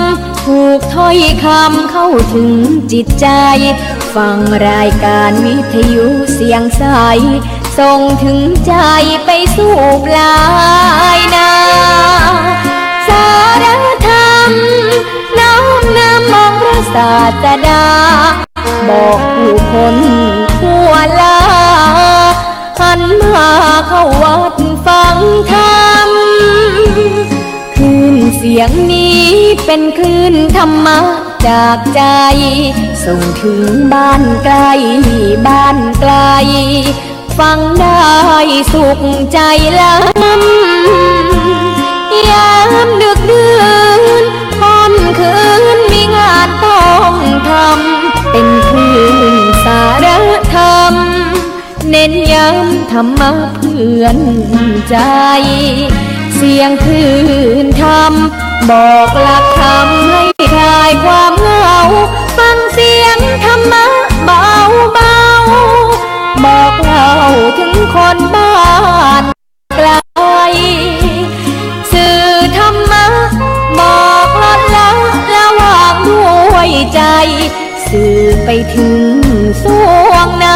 ำถูกถ้อยคำเข้าถึงจิตใจฟังรายการวิทยุเสียงใสส่งถึงใจไปสู่ปลายนาสารธรรมน้อมนำมองพระศาสดาบอกผู้คนทั่วลาหันมาเข้าวัดฟังธรรมคลื่นเสียงนี้เป็นคลื่นธรรมะจากใจส่งถึงบ้านไกลบ้านไกลฟังได้สุขใจล้ำยามดึกดื่นค่ำคืนมีงานต้องทำเป็นคลื่นสารธรรมเน้นย้ำธรรมะเพื่อนใจเสียงคลื่นธรรมบอกหลักธรรมให้คลายความเหงาฟังเสียงธรรมะเบาเบาบอกเล่าถึงคนบ้านไกลสื่อธรรมะบอกลดละระหว่างด้วยใจสื่อไปถึงสวงใน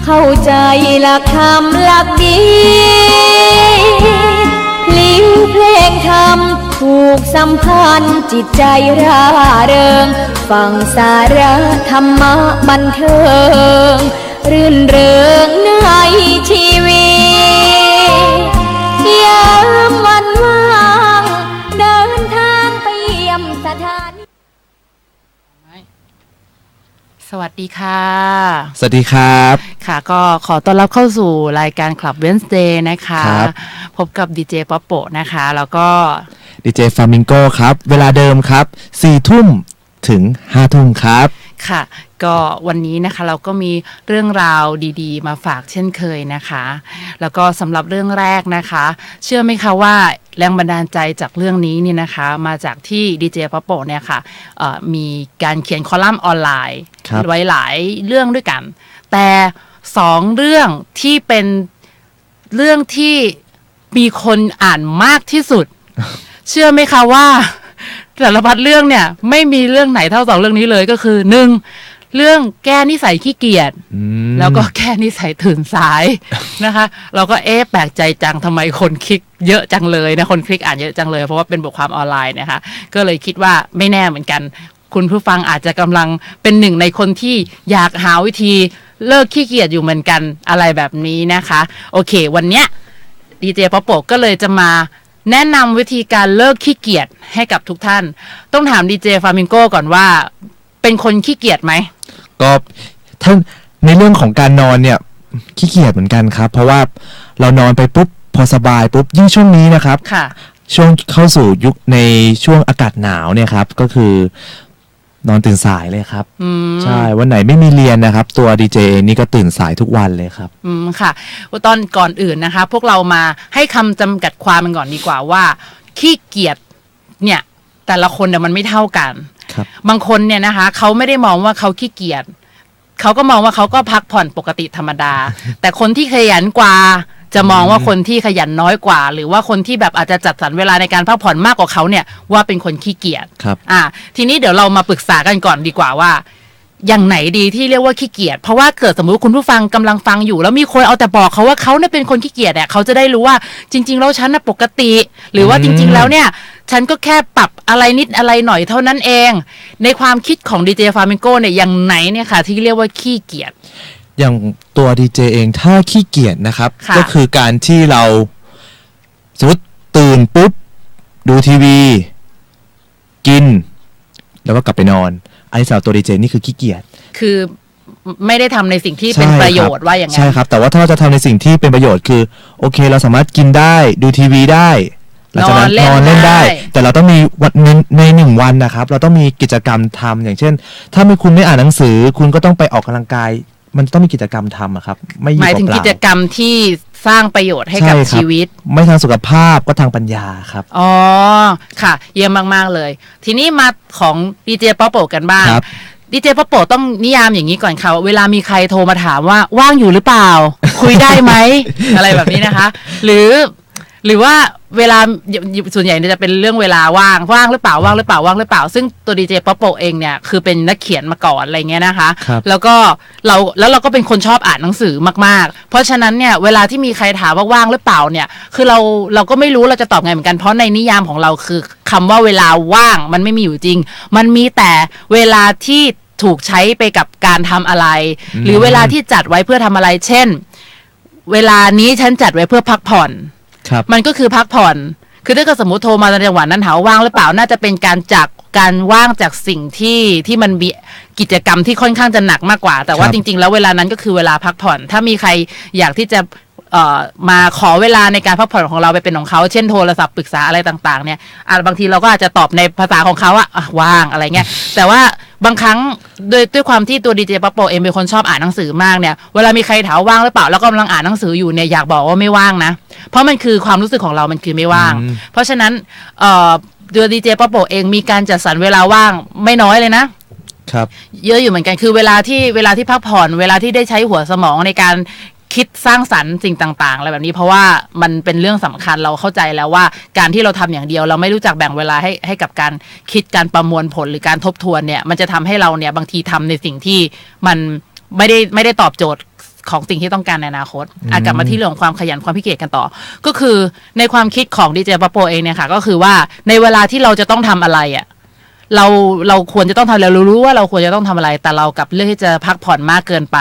เข้าใจหลักธรรมหลักดีพลิ้วเพลงธรรมผูกสัมพันธ์จิตใจร่าเริงฟังสาระธรรมะบันเทิงรื่นเริงในชีวิตยามวันว่างเดินทางไปเยี่ยมสถานสวัสดีค่ะสวัสดีครับค่ะก็ขอต้อนรับเข้าสู่รายการ Club Wednesday นะคะพบกับดีเจป๊อปโปนะคะแล้วก็ดีเจฟลามิงโกครับเวลาเดิมครับ 4 ทุ่มถึง 5 ทุ่มครับค่ะก็วันนี้นะคะเราก็มีเรื่องราวดีๆมาฝากเช่นเคยนะคะแล้วก็สำหรับเรื่องแรกนะคะเชื่อไหมคะว่าแรงบันดาลใจจากเรื่องนี้นี่นะคะมาจากที่ดีเจป๊อปโปเนี่ยค่ะมีการเขียนคอลัมน์ออนไลน์ไว้หลายเรื่องด้วยกันแต่2เรื่องที่เป็นเรื่องที่มีคนอ่านมากที่สุด เชื่อไหมคะว่าสารพัดเรื่องเนี่ยไม่มีเรื่องไหนเท่า2เรื่องนี้เลยก็คือ1เรื่องแก้นิสัยขี้เกียจแล้วก็แก้นิสัยตื่นสายนะคะเราก็แปลกใจจังทำไมคนคลิกเยอะจังเลยนะคนคลิกอ่านเยอะจังเลยเพราะว่าเป็นบทความออนไลน์นะคะก็เลยคิดว่าไม่แน่เหมือนกันคุณผู้ฟังอาจจะกำลังเป็นหนึ่งในคนที่อยากหาวิธีเลิกขี้เกียจอยู่เหมือนกันอะไรแบบนี้นะคะโอเควันเนี้ยดีเจป๊อปโปก็เลยจะมาแนะนำวิธีการเลิกขี้เกียจให้กับทุกท่านต้องถามดีเจฟลามิงโกก่อนว่าเป็นคนขี้เกียจไหมก็ถ้าในเรื่องของการนอนเนี่ยขี้เกียจเหมือนกันครับเพราะว่าเรานอนไปปุ๊บพอสบายปุ๊บยิ่งช่วงนี้นะครับช่วงเข้าสู่ยุคในช่วงอากาศหนาวเนี่ยครับก็คือนอนตื่นสายเลยครับใช่วันไหนไม่มีเรียนนะครับตัวดีเจนี่ก็ตื่นสายทุกวันเลยครับค่ะตอนก่อนอื่นนะคะพวกเรามาให้คำจำกัดความมันก่อนดีกว่าว่าขี้เกียจเนี่ยแต่ละคนเนี่ยมันไม่เท่ากันบางคนเนี่ยนะคะเขาไม่ได้มองว่าเขาขี้เกียจเขาก็มองว่าเขาก็พักผ่อนปกติธรรมดา แต่คนที่ขยันกว่าจะมองว่าคนที่ขยันน้อยกว่าหรือว่าคนที่แบบอาจจะจัดสรรเวลาในการพักผ่อนมากกว่าเขาเนี่ยว่าเป็นคนขี้เกียจทีนี้เดี๋ยวเรามาปรึกษากันก่อนดีกว่าว่าอย่างไหนดีที่เรียกว่าขี้เกียจเพราะว่าเกิดสมมุติคุณผู้ฟังกำลังฟังอยู่แล้วมีคนเอาแต่บอกเขาว่าเขาเนี่ยเป็นคนขี้เกียจเนี่ยเขาจะได้รู้ว่าจริงๆแล้วฉันน่ะปกติหรือว่าจริงๆแล้วเนี่ยฉันก็แค่ปรับอะไรนิดอะไรหน่อยเท่านั้นเองในความคิดของดีเจฟลามิงโกเนี่ยอย่างไหนเนี่ยค่ะที่เรียกว่าขี้เกียจอย่างตัวดีเจเองถ้าขี้เกียจนะครับก็คือการที่เราสมมติตื่นปุ๊บดูทีวีกินแล้วก็กลับไปนอนไอ้สาวตัวดีเจนี่คือขี้เกียจคือไม่ได้ทำในสิ่งที่เป็นประโยชน์ว่าอย่างนั้นใช่ครับแต่ว่าถ้าเราจะทำในสิ่งที่เป็นประโยชน์คือโอเคเราสามารถกินได้ดูทีวีได้เราจะนอนเล่นได้แต่เราต้องมีวันใน1 วันนะครับเราต้องมีกิจกรรมทำอย่างเช่นถ้าคุณไม่อ่านหนังสือคุณก็ต้องไปออกกำลังกายมันต้องมีกิจกรรมทำครับไม่หมายถึงกิจกรรมที่สร้างประโยชน์ให้กับชีวิตไม่ทางสุขภาพก็ทางปัญญาครับอ๋อค่ะเยี่ยมมากๆเลยทีนี้มาของดีเจป๊อปโปกันบ้างดีเจป๊อปโปต้องนิยามอย่างนี้ก่อนค่ะเวลามีใครโทรมาถามว่าว่างอยู่หรือเปล่า คุยได้ไหม อะไรแบบนี้นะคะหรือว่า เวลาส่วนใหญ่จะเป็นเรื่องเวลาว่างหรือเปล่าว่างหรือเปล่าซึ่งตัวดีเจป๊อปโปเองเนี่ยคือเป็นนักเขียนมาก่อนอะไรเงี้ยนะคะแล้วก็เราก็เป็นคนชอบอ่านหนังสือมากๆเพราะฉะนั้นเนี่ยเวลาที่มีใครถามว่าว่างหรือเปล่าเนี่ยคือเราก็ไม่รู้เราจะตอบไงเหมือนกันเพราะในนิยามของเราคือคำว่าเวลาว่างมันไม่มีอยู่จริงมันมีแต่เวลาที่ถูกใช้ไปกับการทำอะไรหรือเวลาที่จัดไว้เพื่อทำอะไรเช่นเวลานี้ฉันจัดไว้เพื่อพักผ่อนมันก็คือพักผ่อนคือถ้าเกิดสมมติโทรมาในจังหวะนั้นถามว่างหรือเปล่าน่าจะเป็นการว่างจากสิ่งที่มันมีกิจกรรมที่ค่อนข้างจะหนักมากกว่าแต่ว่าจริงๆแล้วเวลานั้นก็คือเวลาพักผ่อนถ้ามีใครอยากที่จะมาขอเวลาในการพักผ่อนของเราไปเป็นของเขาเช่นโทรศัพท์ปรึกษาอะไรต่างๆเนี่ยบางทีเราก็อาจจะตอบในภาษาของเขาว่าว่างอะไรเงี้ยแต่ว่าบางครั้งด้วยความที่ตัวดีเจป๊อปโปเองเป็นคนชอบอ่านหนังสือมากเนี่ยเวลามีใครถามว่างหรือเปล่าแล้วก็กำลังอ่านหนังสืออยู่เนี่ยอยากบอกว่าไม่ว่างนะเพราะมันคือความรู้สึกของเรามันคือไม่ว่างเพราะฉะนั้นตัวดีเจป๊อปโปเองมีการจัดสรรเวลาว่างไม่น้อยเลยนะครับเยอะอยู่เหมือนกันคือเวลาที่พักผ่อนเวลาที่ได้ใช้หัวสมองในการคิดสร้างสรรค์สิ่งต่างๆอะไรแบบนี้เพราะว่ามันเป็นเรื่องสำคัญเราเข้าใจแล้วว่าการที่เราทำอย่างเดียวเราไม่รู้จักแบ่งเวลาให้กับการคิดการประมวลผลหรือการทบทวนเนี่ยมันจะทำให้เราเนี่ยบางทีทำในสิ่งที่มันไม่ได้ตอบโจทย์ของสิ่งที่ต้องการในอนาคตกลับมาที่เรื่องของความขยันความขี้เกียจกันต่อก็คือในความคิดของดีเจป๊อปโปเองเนี่ยค่ะก็คือว่าในเวลาที่เราจะต้องทำอะไรอ่ะเราควรจะต้องทำเรารู้ว่าเราควรจะต้องทำอะไรแต่เรากับเลือกที่จะพักผ่อนมากเกินไป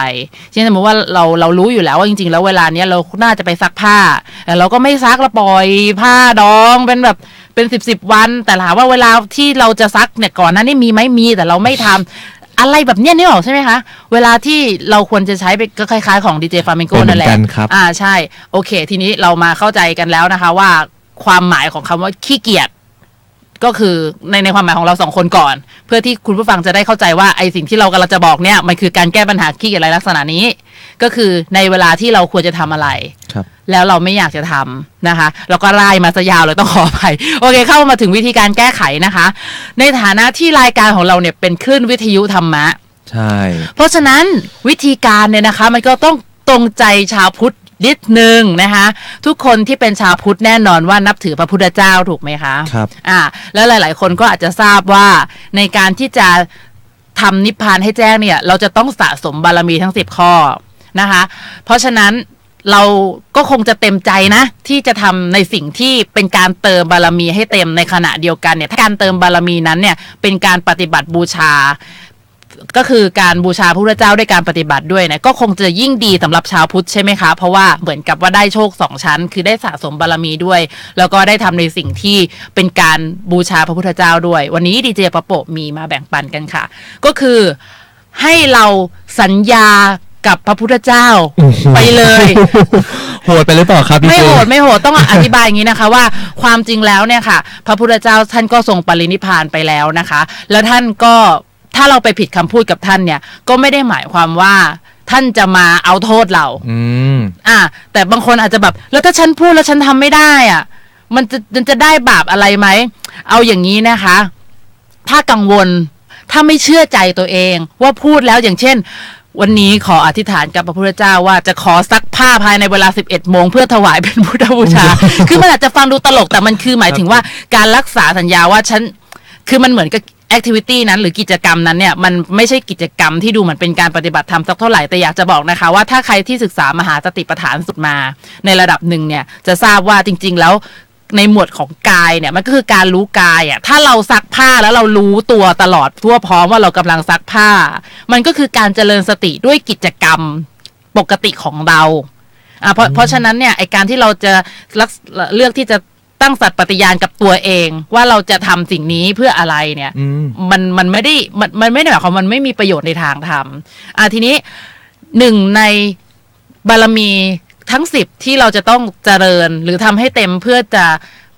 เช่นสมมติว่าเรารู้อยู่แล้วว่าจริงๆแล้วเวลาเนี้ยเราน่าจะไปซักผ้าแต่เราก็ไม่ซักเราปล่อยผ้าดองเป็นแบบเป็น10วันแต่ถามว่าเวลาที่เราจะซักเนี่ยก่อนหน้านี้มีไหมมีแต่เราไม่ทำอะไรแบบเนี้ยนี่หรอกใช่ไหมคะเวลาที่เราควรจะใช้ไปก็คล้ายๆของดีเจฟาเมนโกนั่นแหละใช่โอเคทีนี้เรามาเข้าใจกันแล้วนะคะว่าความหมายของคำว่าขี้เกียจก็คือในความหมายของเราสองคนก่อนเพื่อที่คุณผู้ฟังจะได้เข้าใจว่าไอสิ่งที่เรากำลังจะบอกเนี่ยมันคือการแก้ปัญหาขี้เกียจอะไรลักษณะนี้ก็คือในเวลาที่เราควรจะทำอะไรแล้วเราไม่อยากจะทำนะคะแล้วก็ไล่มาซะยาวเลยต้องขออภัยโอเคเข้ามาถึงวิธีการแก้ไขนะคะในฐานะที่รายการของเราเนี่ยเป็นคลื่นวิทยุธรรมะใช่เพราะฉะนั้นวิธีการเนี่ยนะคะมันก็ต้องตรงใจชาวพุทธนิดนึงนะคะทุกคนที่เป็นชาวพุทธแน่นอนว่านับถือพระพุทธเจ้าถูกไหมคะครับแล้วหลายๆคนก็อาจจะทราบว่าในการที่จะทำนิพพานให้แจ้งเนี่ยเราจะต้องสะสมบารมีทั้ง10ข้อนะคะเพราะฉะนั้นเราก็คงจะเต็มใจนะที่จะทำในสิ่งที่เป็นการเติมบารมีให้เต็มในขณะเดียวกันเนี่ยการเติมบารมีนั้นเนี่ยเป็นการปฏิบัติบูชาก็คือการบูชาพระพุทธเจ้าด้วยการปฏิบัติด้วยนะก็คงจะยิ่งดีสำหรับชาวพุทธใช่ไหมคะเพราะว่าเหมือนกับว่าได้โชค2ชั้นคือได้สะสมบารมีด้วยแล้วก็ได้ทำในสิ่งที่เป็นการบูชาพระพุทธเจ้าด้วยวันนี้ดีเจป๊อปโปมีมาแบ่งปันกันค่ะก็คือให้เราสัญญากับพระพุทธเจ้าไปเลยโหดไปหรือเปล่าครับไม่โหดต้องอธิบายอย่างนี้นะคะว่าความจริงแล้วเนี่ยค่ะพระพุทธเจ้าท่านก็ทรงปรินิพพานไปแล้วนะคะแล้วท่านก็ถ้าเราไปผิดคำพูดกับท่านเนี่ยก็ไม่ได้หมายความว่าท่านจะมาเอาโทษเราแต่บางคนอาจจะแบบแล้วถ้าฉันพูดแล้วฉันทำไม่ได้อ่ะมันจะได้บาปอะไรไหมเอาอย่างนี้นะคะถ้ากังวลถ้าไม่เชื่อใจตัวเองว่าพูดแล้วอย่างเช่นวันนี้ขออธิษฐานกับพระพุทธเจ้าว่าจะขอซักผ้าภายในเวลา 11 โมงเพื่อถวายเป็นพุทธบูชา คือมันอาจจะฟังดูตลกแต่มันคือหมายถึงว่าการรักษาสัญญาว่าฉันคือมันเหมือนกับแอคทิวิตี้นั้นหรือกิจกรรมนั้นเนี่ยมันไม่ใช่กิจกรรมที่ดูเหมือนเป็นการปฏิบัติธรรมสักเท่าไหร่แต่อยากจะบอกนะคะว่าถ้าใครที่ศึกษามหาสติปัฏฐานสูตรมาในระดับหนึ่งเนี่ยจะทราบว่าจริงๆแล้วในหมวดของกายเนี่ยมันก็คือการรู้กายอ่ะถ้าเราซักผ้าแล้วเรารู้ตัวตลอดทั่วพร้อมว่าเรากำลังซักผ้ามันก็คือการเจริญสติด้วยกิจกรรมปกติของเราเพราะฉะนั้นเนี่ยไอการที่เราจะเลือกที่จะตั้งสัตย์ปฏิญาณกับตัวเองว่าเราจะทำสิ่งนี้เพื่ออะไรเนี่ยมันไม่ได้มันไม่ได้หมายความมันไม่มีประโยชน์ในทางทำทีนี้หนึ่งในบารมีทั้ง10ที่เราจะต้องเจริญหรือทำให้เต็มเพื่อจะ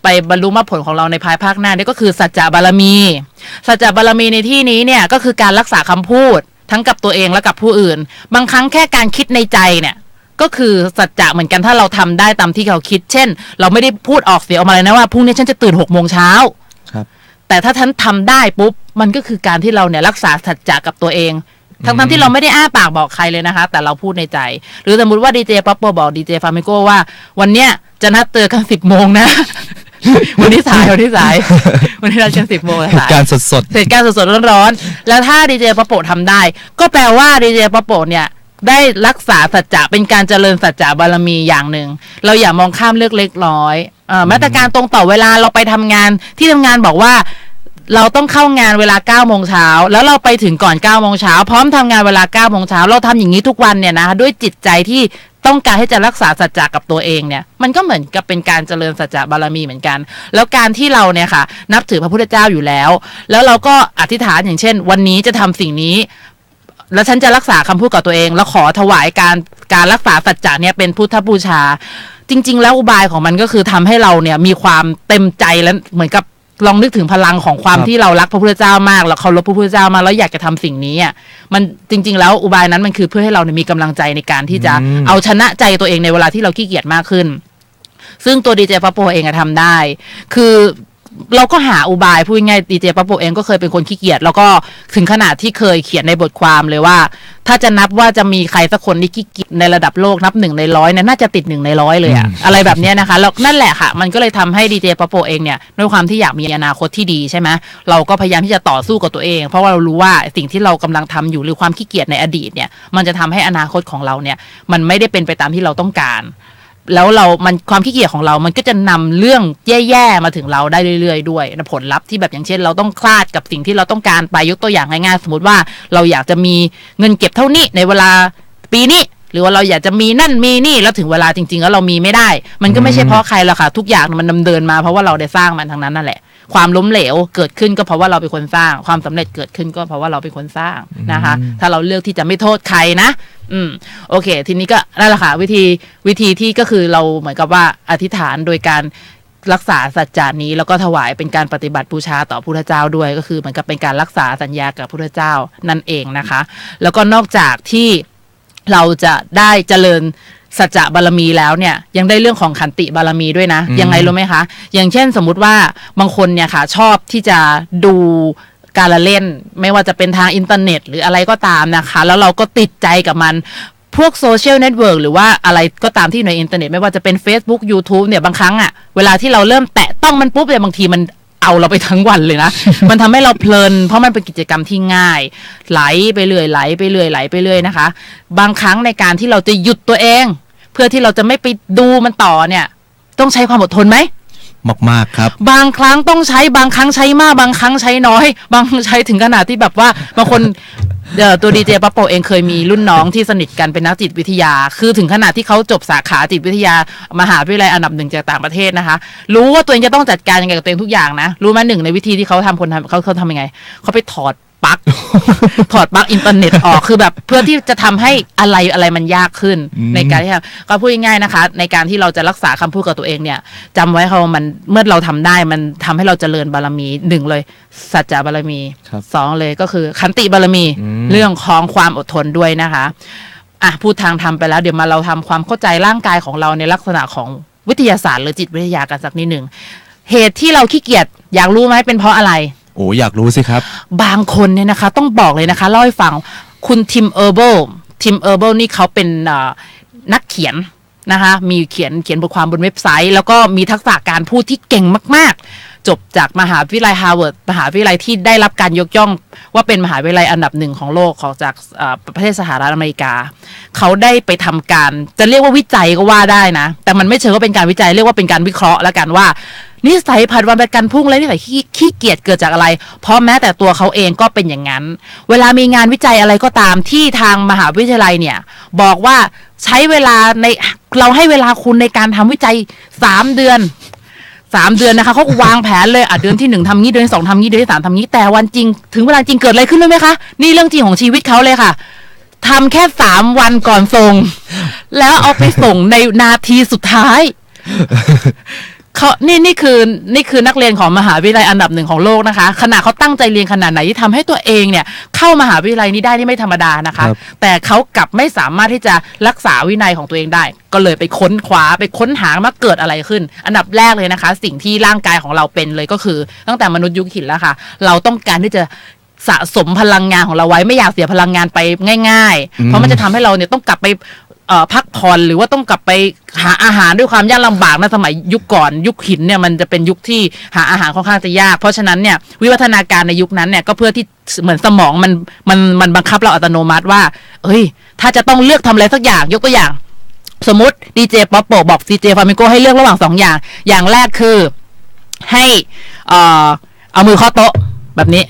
ไปบรรลุมรรคผลของเราในภายภาคหน้านี่ก็คือสัจจะบารมีสัจจะบารมีในที่นี้เนี่ยก็คือการรักษาคำพูดทั้งกับตัวเองและกับผู้อื่นบางครั้งแค่การคิดในใจเนี่ยก็คือสัจจะเหมือนกันถ้าเราทำได้ตามที่เราคิดเช่นเราไม่ได้พูดออกเสียงออกมาเลยนะว่าพรุ่งนี้ฉันจะตื่น6 โมงเช้าแต่ถ้าฉันทำได้ปุ๊บมันก็คือการที่เราเนี่ยรักษาสัจจะกับตัวเองทั้งที่เราไม่ได้อ้าปากบอกใครเลยนะคะแต่เราพูดในใจหรือสมมติว่าดีเจป๊อปโปบอกดีเจฟาเมโกว่าวันเนี้ย จะนัดเจอกัน10 โมงนะ วันนี้สายวันนี้นัดกัน10 โมงสายเหตุการณ์สดๆร้อนๆแล้วถ้าดีเจป๊อปโปทำได้ก็แปลว่าดีเจป๊อปโปเนี่ยได้รักษาสัจจะเป็นการเจริญสัจจะบารมีอย่างหนึ่งเราอย่ามองข้ามเรื่องเล็กน้อยมาตรการตรงต่อเวลาเราไปทำงานที่ทำงานบอกว่าเราต้องเข้างานเวลา 9 โมงเช้าแล้วเราไปถึงก่อน 9 โมงเช้าพร้อมทำงานเวลา 9 โมงเช้าเราทำอย่างนี้ทุกวันเนี่ยนะด้วยจิตใจที่ต้องการให้จะรักษาสัจจะกับตัวเองเนี่ยมันก็เหมือนกับเป็นการเจริญสัจจะบารมีเหมือนกันแล้วการที่เราเนี่ยค่ะนับถือพระพุทธเจ้าอยู่แล้วเราก็อธิษฐานอย่างเช่นวันนี้จะทำสิ่งนี้แล้วฉันจะรักษาคำพูดกับตัวเองแล้วขอถวายการรักษาสัจจะเนี่ยเป็นพุทธบูชาจริงๆแล้วอุบายของมันก็คือทำให้เราเนี่ยมีความเต็มใจและเหมือนกับลองนึกถึงพลังของความที่เรารักพระพุทธเจ้ามากแล้วเคารพพระพุทธเจ้ามากแล้วอยากจะทำสิ่งนี้อ่ะมันจริงๆแล้วอุบายนั้นมันคือเพื่อให้เราเนี่ยมีกำลังใจในการที่จะเอาชนะใจตัวเองในเวลาที่เราขี้เกียจมากขึ้นซึ่งตัวดีเจป๊อปโปเองทำได้คือเราก็หาอุบายพูดง่ายดีเจป๊อปโปเองก็เคยเป็นคนขี้เกียจแล้วก็ถึงขนาดที่เคยเขียนในบทความเลยว่าถ้าจะนับว่าจะมีใครสักคนที่ขี้เกียจในระดับโลกนับ1 ใน 100เนี่ยน่าจะติด1 ใน 100เลยอะอะไรแบบนี้นะคะแล้วนั่นแหละค่ะมันก็เลยทำให้ดีเจป๊อปโปเองเนี่ยด้วยความที่อยากมีอนาคตที่ดีใช่ไหมเราก็พยายามที่จะต่อสู้กับตัวเองเพราะว่าเรารู้ว่าสิ่งที่เรากำลังทำอยู่หรือความขี้เกียจในอดีตเนี่ยมันจะทำให้อนาคตของเราเนี่ยมันไม่ได้เป็นไปตามที่เราต้องการแล้วมันความขี้เกียจของเรามันก็จะนำเรื่องแย่ๆมาถึงเราได้เรื่อยๆด้วยผลลัพธ์ที่แบบอย่างเช่นเราต้องคลาดกับสิ่งที่เราต้องการไปยกตัวอย่างง่ายๆสมมติว่าเราอยากจะมีเงินเก็บเท่านี้ในเวลาปีนี้หรือว่าเราอยากจะมีนั่นมีนี่แล้วถึงเวลาจริงๆแล้วเรามีไม่ได้มันก็ไม่ใช่เพราะใครหรอกค่ะทุกอย่างมันดำเนินมาเพราะว่าเราได้สร้างมันทั้งนั้นนั่นแหละความล้มเหลวเกิดขึ้นก็เพราะว่าเราเป็นคนสร้างความสำเร็จเกิดขึ้นก็เพราะว่าเราเป็นคนสร้างนะคะถ้าเราเลือกที่จะไม่โทษใครนะโอเคทีนี้ก็นั่นแหละค่ะวิธีที่ก็คือเราเหมือนกับว่าอธิษฐานโดยการรักษาสัจจานี้แล้วก็ถวายเป็นการปฏิบัติบูชาต่อพระพุทธเจ้าด้วยก็คือเหมือนกับเป็นการรักษาสัญญากับพระพุทธเจ้านั่นเองนะคะแล้วก็นอกจากที่เราจะได้เจริญสัจจะบารมีแล้วเนี่ยยังได้เรื่องของขันติบารมีด้วยนะยังไงรู้ไหมคะอย่างเช่นสมมุติว่าบางคนเนี่ยค่ะชอบที่จะดูการละเล่นไม่ว่าจะเป็นทางอินเทอร์เน็ตหรืออะไรก็ตามนะคะแล้วเราก็ติดใจกับมันพวกโซเชียลเน็ตเวิร์กหรือว่าอะไรก็ตามที่ในอินเทอร์เน็ตไม่ว่าจะเป็น Facebook YouTube เนี่ยบางครั้งอะเวลาที่เราเริ่มแตะต้องมันปุ๊บเนี่ยบางทีมันเอาเราไปทั้งวันเลยนะ มันทำให้เราเพลินเพราะมันเป็นกิจกรรมที่ง่ายไหลไปเรื่อยนะคะบางครั้งในการที่เราจะหยุดตัวเองเพื่อที่เราจะไม่ไปดูมันต่อเนี่ยต้องใช้ความอดทนไหมมากครับบางครั้งต้องใช้บางครั้งใช้มากบางครั้งใช้น้อยบางใช้ถึงขนาดที่แบบว่าบางคนตัวดีเจป๊อปโปเองเคยมีรุ่นน้องที่สนิทกันเป็นนักจิตวิทยาคือถึงขนาดที่เขาจบสาขาจิตวิทยามหาวิทยาลัยอันดับ 1จากต่างประเทศนะคะรู้ว่าตัวเองจะต้องจัดการยังไงกับตัวเองทุกอย่างนะรู้ไหมหนึ่งในวิธีที่เขาทำเขาทำยังไงเขาไปถอดปลั๊ก ถอดปลั๊กอินเทอร์เน็ตออกคือแบบเพื่อที่จะทำให้อะไรมันยากขึ้นในการที่ก็พูดง่ายๆนะคะในการที่เราจะรักษาคำพูดกับตัวเองเนี่ยจำไว้ค่ะมันเมื่อเราทำได้มันทำให้เราเจริญบารมี1เลยสัจจะบารมี2เลยก็คือขันติบารมีเรื่องของความอดทนด้วยนะคะพูดทางทำไปแล้วเดี๋ยวมาเราทำความเข้าใจร่างกายของเราในลักษณะของวิทยาศาสตร์หรือจิตวิทยากันสักนิดหนึ่งเหตุที่เราขี้เกียจอยากรู้ไหมเป็นเพราะอะไรโอ้อยากรู้สิครับบางคนเนี่ยนะคะต้องบอกเลยนะคะเล่าให้ฟังคุณทิมเออร์เบิลนี่เขาเป็นนักเขียนนะคะมีเขียนบทความบนเว็บไซต์แล้วก็มีทักษะการพูดที่เก่งมากๆจบจากมหาวิทยาลัยฮาร์วาร์ดมหาวิทยาลัยที่ได้รับการยกย่องว่าเป็นมหาวิทยาลัยอันดับ1ของโลกของจากประเทศสหรัฐอเมริกาเขาได้ไปทำการจะเรียกว่าวิจัยก็ว่าได้นะแต่มันไม่เชิงว่าเป็นการวิจัยเรียกว่าเป็นการวิเคราะห์แล้วกันว่านิสัยผัดวันประกันพรุ่งและนิสัยขี้เกียจเกิดจากอะไรเพราะแม้แต่ตัวเขาเองก็เป็นอย่างนั้นเวลามีงานวิจัยอะไรก็ตามที่ทางมหาวิทยาลัยเนี่ยบอกว่าใช้เวลาเราให้เวลาคุณในการทำวิจัย3 เดือนนะคะเขาวางแผนเลยเดือนที่1ทำงี้เดือนที่2ทำงี้เดือนที่3ทำงี้แต่วันจริงถึงเวลาจริงเกิดอะไรขึ้นรู้ไหมคะนี่เรื่องจริงของชีวิตเขาเลยค่ะทำแค่3 วันก่อนส่งแล้วเอาไปส่งในนาทีสุดท้ายเขานี่คือนักเรียนของมหาวิทยาลัยอันดับ1ของโลกนะคะขณะเขาตั้งใจเรียนขนาดไหนที่ทำให้ตัวเองเนี่ยเข้ามหาวิทยาลัยนี้ได้นี่ไม่ธรรมดานะคะแต่เขากลับไม่สามารถที่จะรักษาวินัยของตัวเองได้ก็เลยไปค้นคว้าไปค้นหาว่าเกิดอะไรขึ้นอันดับแรกเลยนะคะสิ่งที่ร่างกายของเราเป็นเลยก็คือตั้งแต่มนุษย์ยุคหินแล้วค่ะเราต้องการที่จะสะสมพลังงานของเราไว้ไม่อยากเสียพลังงานไปง่ายๆเพราะมันจะทำให้เราเนี่ยต้องกลับไป พักผ่อนหรือว่าต้องกลับไปหาอาหารด้วยความยากลำบากนะสมัยยุคก่อนยุคหินเนี่ยมันจะเป็นยุคที่หาอาหารค่อนข้างจะยากเพราะฉะนั้นเนี่ยวิวัฒนาการในยุคนั้นเนี่ยก็เพื่อที่เหมือนสมองมันบังคับเราอัตโนมัติว่าเอ้ยถ้าจะต้องเลือกทำอะไรสักอย่างยกตัวอย่างสมมติดีเจป๊อปโปบอกดีเจฟลามิงโกให้เลือกระหว่าง2อย่างอย่างแรกคือให้เอามือเคาะโต๊ะแบบนี้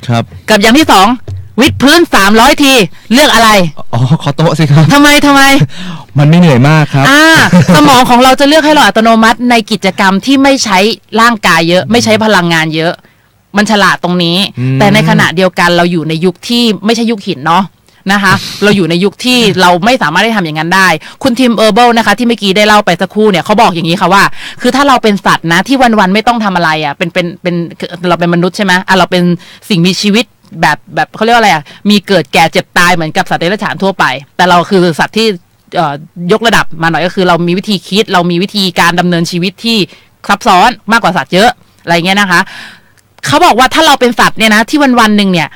ครับกับอย่างที่2วิดพื้น300ทีเลือกอะไรอ๋อเคาะโต๊ะสิครับทำไมมันไม่เหนื่อยมากครับสมองของเราจะเลือกให้เราอัตโนมัติในกิจกรรมที่ไม่ใช้ร่างกายเยอะไม่ใช้พลังงานเยอะมันฉลาดตรงนี้แต่ในขณะเดียวกันเราอยู่ในยุคที่ไม่ใช่ยุคหินเนาะนะคะเราอยู่ในยุคที่เราไม่สามารถได้ทำอย่างนั้นได้คุณทีมเออร์เบิลนะคะที่เมื่อกี้ได้เล่าไปสักครู่เนี่ยเขาบอกอย่างนี้ค่ะว่าคือถ้าเราเป็นสัตว์นะที่วันๆไม่ต้องทำอะไรอ่ะเป็นเราเป็นมนุษย์ใช่ไหมเราเป็นสิ่งมีชีวิตแบบเขาเรียกว่าอะไรอ่ะมีเกิดแก่เจ็บตายเหมือนกับสัตว์เดรัจฉานทั่วไปแต่เราคือสัตว์ที่ยกระดับมาหน่อยก็คือเรามีวิธีคิดเรามีวิธีการดำเนินชีวิตที่ซับซ้อนมากกว่าสัตว์เยอะอะไรเงี้ยนะคะเขาบอกว่าถ้าเราเป็นสัตว์เนี่ยนะที่วันหนึ่งเนี่ย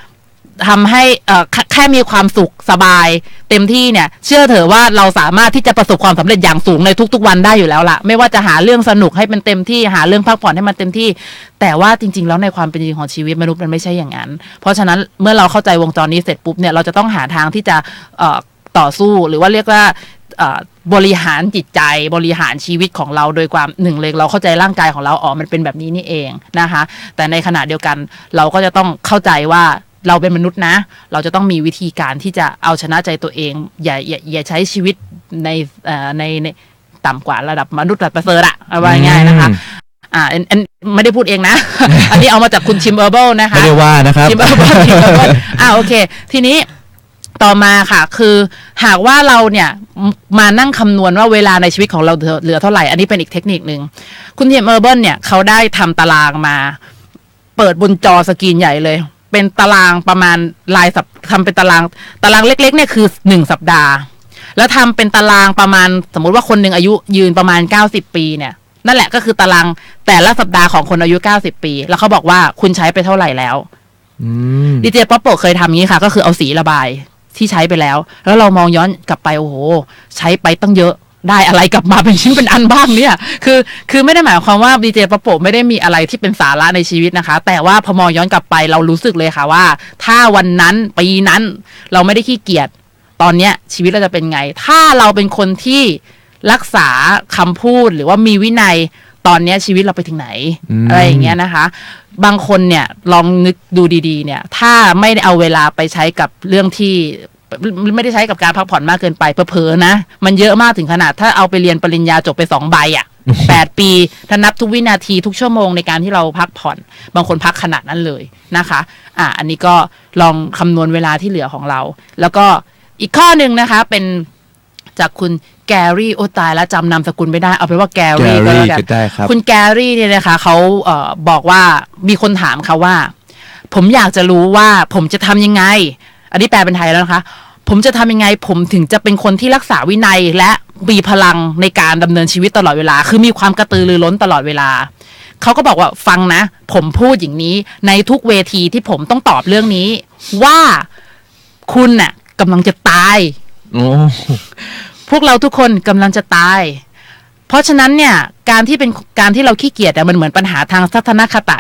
ทำให้แค่มีความสุขสบายเต็มที่เนี่ยเชื่อเถอะว่าเราสามารถที่จะประสบความสำเร็จอย่างสูงในทุกๆวันได้อยู่แล้วล่ะไม่ว่าจะหาเรื่องสนุกให้มันเต็มที่หาเรื่องพักผ่อนให้มันเต็มที่แต่ว่าจริงๆแล้วในความเป็นจริงของชีวิตมนุษย์มันไม่ใช่อย่างนั้นเพราะฉะนั้นเมื่อเราเข้าใจวงจรนี้เสร็จปุ๊บเนี่ยเราจะต้องหาทางที่จะต่อสู้หรือว่าเรียกว่าบริหารจิตใจบริหารชีวิตของเราโดยความหนึ่งเลยเราเข้าใจร่างกายของเรามันเป็นแบบนี้นี่เองนะคะแต่ในขณะเดียวกันเราก็จะต้องเข้าใจว่าเราเป็นมนุษย์นะเราจะต้องมีวิธีการที่จะเอาชนะใจตัวเองอย่าใช้ชีวิตในต่ำกว่าระดับมนุษย์ระดับประเสริฐอะว่าง่ายนะคะไม่ได้พูดเองนะ อันนี้เอามาจากคุณชิมเออร์เบิลนะคะไม่ได้ว่านะครับชิมเออร์เบิลโอเคทีนี้ต่อมาค่ะคือหากว่าเราเนี่ยมานั่งคำนวณว่าเวลาในชีวิตของเราเหลือเท่าไหร่อันนี้เป็นอีกเทคนิคนึงคุณชิมเออร์เบิลเนี่ยเขาได้ทำตารางมาเปิดบนจอสกรีนใหญ่เลยเป็นตารางประมาณทำเป็นตารางเล็กๆเนี่ยคือ1 สัปดาห์แล้วทำเป็นตารางประมาณสมมุติว่าคนหนึ่งอายุยืนประมาณ90 ปีเนี่ยนั่นแหละก็คือตารางแต่ละสัปดาห์ของคนอายุ90 ปีแล้วเขาบอกว่าคุณใช้ไปเท่าไหร่แล้วดีเจป๊อปโปเคยทำงี้ค่ะก็คือเอาสีระบายที่ใช้ไปแล้วเรามองย้อนกลับไปโอ้โหใช้ไปตั้งเยอะได้อะไรกลับมาเป็นชิ้นเป็นอันบ้างเนี่ยคือไม่ได้หมายความว่าดีเจป๊อปโปไม่ได้มีอะไรที่เป็นสาระในชีวิตนะคะแต่ว่าพอมองย้อนกลับไปเรารู้สึกเลยค่ะว่าถ้าวันนั้นปีนั้นเราไม่ได้ขี้เกียจตอนเนี้ยชีวิตเราจะเป็นไงถ้าเราเป็นคนที่รักษาคำพูดหรือว่ามีวินัยตอนนี้ชีวิตเราไปถึงไหนอะไรอย่างเงี้ยนะคะบางคนเนี่ยลองนึกดูดีๆเนี่ยถ้าไม่ได้เอาเวลาไปใช้กับเรื่องที่ไม่ได้ใช้กับการพักผ่อนมากเกินไปเผลอๆนะมันเยอะมากถึงขนาดถ้าเอาไปเรียนปริญญาจบไป2 ใบอ่ะ 8 ปีถ้านับทุกวินาทีทุกชั่วโมงในการที่เราพักผ่อนบางคนพักขนาดนั้นเลยนะคะอันนี้ก็ลองคำนวณเวลาที่เหลือของเราแล้วก็อีกข้อหนึ่งนะคะเป็นจากคุณแกรี่โอตายแล้วจำนามสกุลไม่ได้เอาเป็นว่าแกรี่ก็แล้วกันคุณแกรี่เนี่ยนะคะเขาบอกว่ามีคนถามเขาว่าผมอยากจะรู้ว่าผมจะทำยังไงอันนี้แปลเป็นไทยแล้วนะคะผมจะทำยังไงผมถึงจะเป็นคนที่รักษาวินัยและมีพลังในการดำเนินชีวิตตลอดเวลาคือมีความกระตือรือร้นตลอดเวลาเขาก็บอกว่าฟังนะผมพูดอย่างนี้ในทุกเวทีที่ผมต้องตอบเรื่องนี้ว่าคุณน่ะกำลังจะตายพวกเราทุกคนกำลังจะตายเพราะฉะนั้นเนี่ยการที่เราขี้เกียจมันเหมือนปัญหาทางทัศนคติ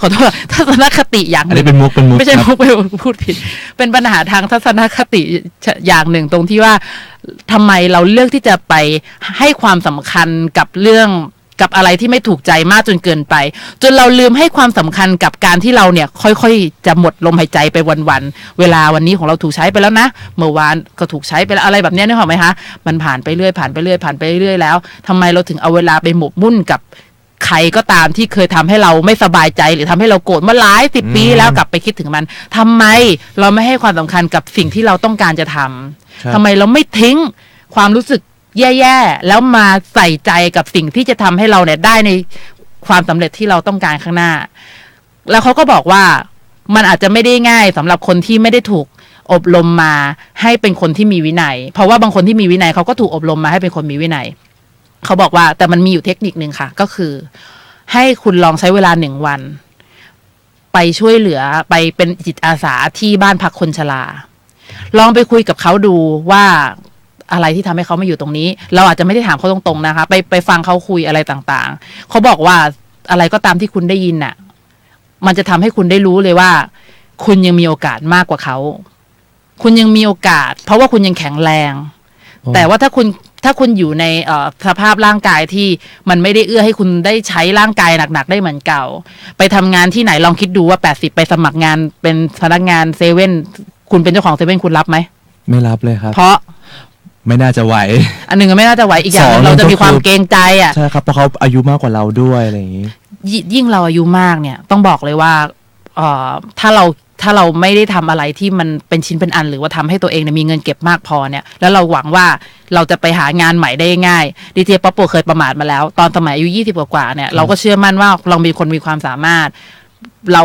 ขอโทษทัศนคติอย่างนึงเป็นมุกไม่ใช่มุกพูดผิดเป็นปัญหาทางทัศนคติอย่างหนึ่งตรงที่ว่าทำไมเราเลือกที่จะไปให้ความสำคัญกับเรื่องกับอะไรที่ไม่ถูกใจมากจนเกินไปจนเราลืมให้ความสำคัญกับการที่เราเนี่ยค่อยๆจะหมดลมหายใจไปวันๆเวลาวันนี้ของเราถูกใช้ไปแล้วนะเมื่อวานก็ถูกใช้ไปแล้วอะไรแบบนี้นึกออกไหมคะมันผ่านไปเรื่อยแล้วทำไมเราถึงเอาเวลาไปหมกมุ่นกับใครก็ตามที่เคยทำให้เราไม่สบายใจหรือทำให้เราโกรธมาหลาย10 ปีแล้วกลับไปคิดถึงมันทำไมเราไม่ให้ความสำคัญกับสิ่งที่เราต้องการจะทำทำไมเราไม่ทิ้งความรู้สึกแย่ๆแล้วมาใส่ใจกับสิ่งที่จะทำให้เราเนี่ยได้ในความสำเร็จที่เราต้องการข้างหน้าแล้วเขาก็บอกว่ามันอาจจะไม่ได้ง่ายสำหรับคนที่ไม่ได้ถูกอบรมมาให้เป็นคนที่มีวินัยเพราะว่าบางคนที่มีวินัยเขาก็ถูกอบรมมาให้เป็นคนมีวินัยเขาบอกว่าแต่มันมีอยู่เทคนิคนึงค่ะก็คือให้คุณลองใช้เวลา1 วันไปช่วยเหลือไปเป็นจิตอาสาที่บ้านพักคนชราลองไปคุยกับเขาดูว่า อะไรที่ทำให้เขามาอยู่ตรงนี้เราอาจจะไม่ได้ถามเขาตรงๆนะคะไปฟังเขาคุยอะไรต่างๆเขาบอกว่าอะไรก็ตามที่คุณได้ยินน่ะมันจะทำให้คุณได้รู้เลยว่าคุณยังมีโอกาสมากกว่าเขาคุณยังมีโอกาสเพราะว่าคุณยังแข็งแรงแต่ว่าถ้าคุณอยู่ในสภาพร่างกายที่มันไม่ได้เอื้อให้คุณได้ใช้ร่างกายหนักๆได้เหมือนเก่าไปทำงานที่ไหนลองคิดดูว่า80ไปสมัครงานเป็นพนักงานเซเว่นคุณเป็นเจ้าของเซเว่นคุณรับไหมไม่รับเลยครับเพราะไม่น่าจะไหวอันหนึ่งก็ไม่น่าจะไหวอีกอย่างเราจะมีความเกรงใจอ่ะใช่ครับเพราะเขาอายุมากกว่าเราด้วยอะไรอย่างนี้ยิ่งเราอายุมากเนี่ยต้องบอกเลยว่าถ้าเราไม่ได้ทำอะไรที่มันเป็นชิ้นเป็นอันหรือว่าทำให้ตัวเองเนี่ยมีเงินเก็บมากพอเนี่ยแล้วเราหวังว่าเราจะไปหางานใหม่ได้ง่ายดีเจป๊อปโปเคยประมาทมาแล้วตอนสมัยอายุ20กว่าเนี่ยเราก็เชื่อมั่นว่าเรามีคนมีความสามารถเร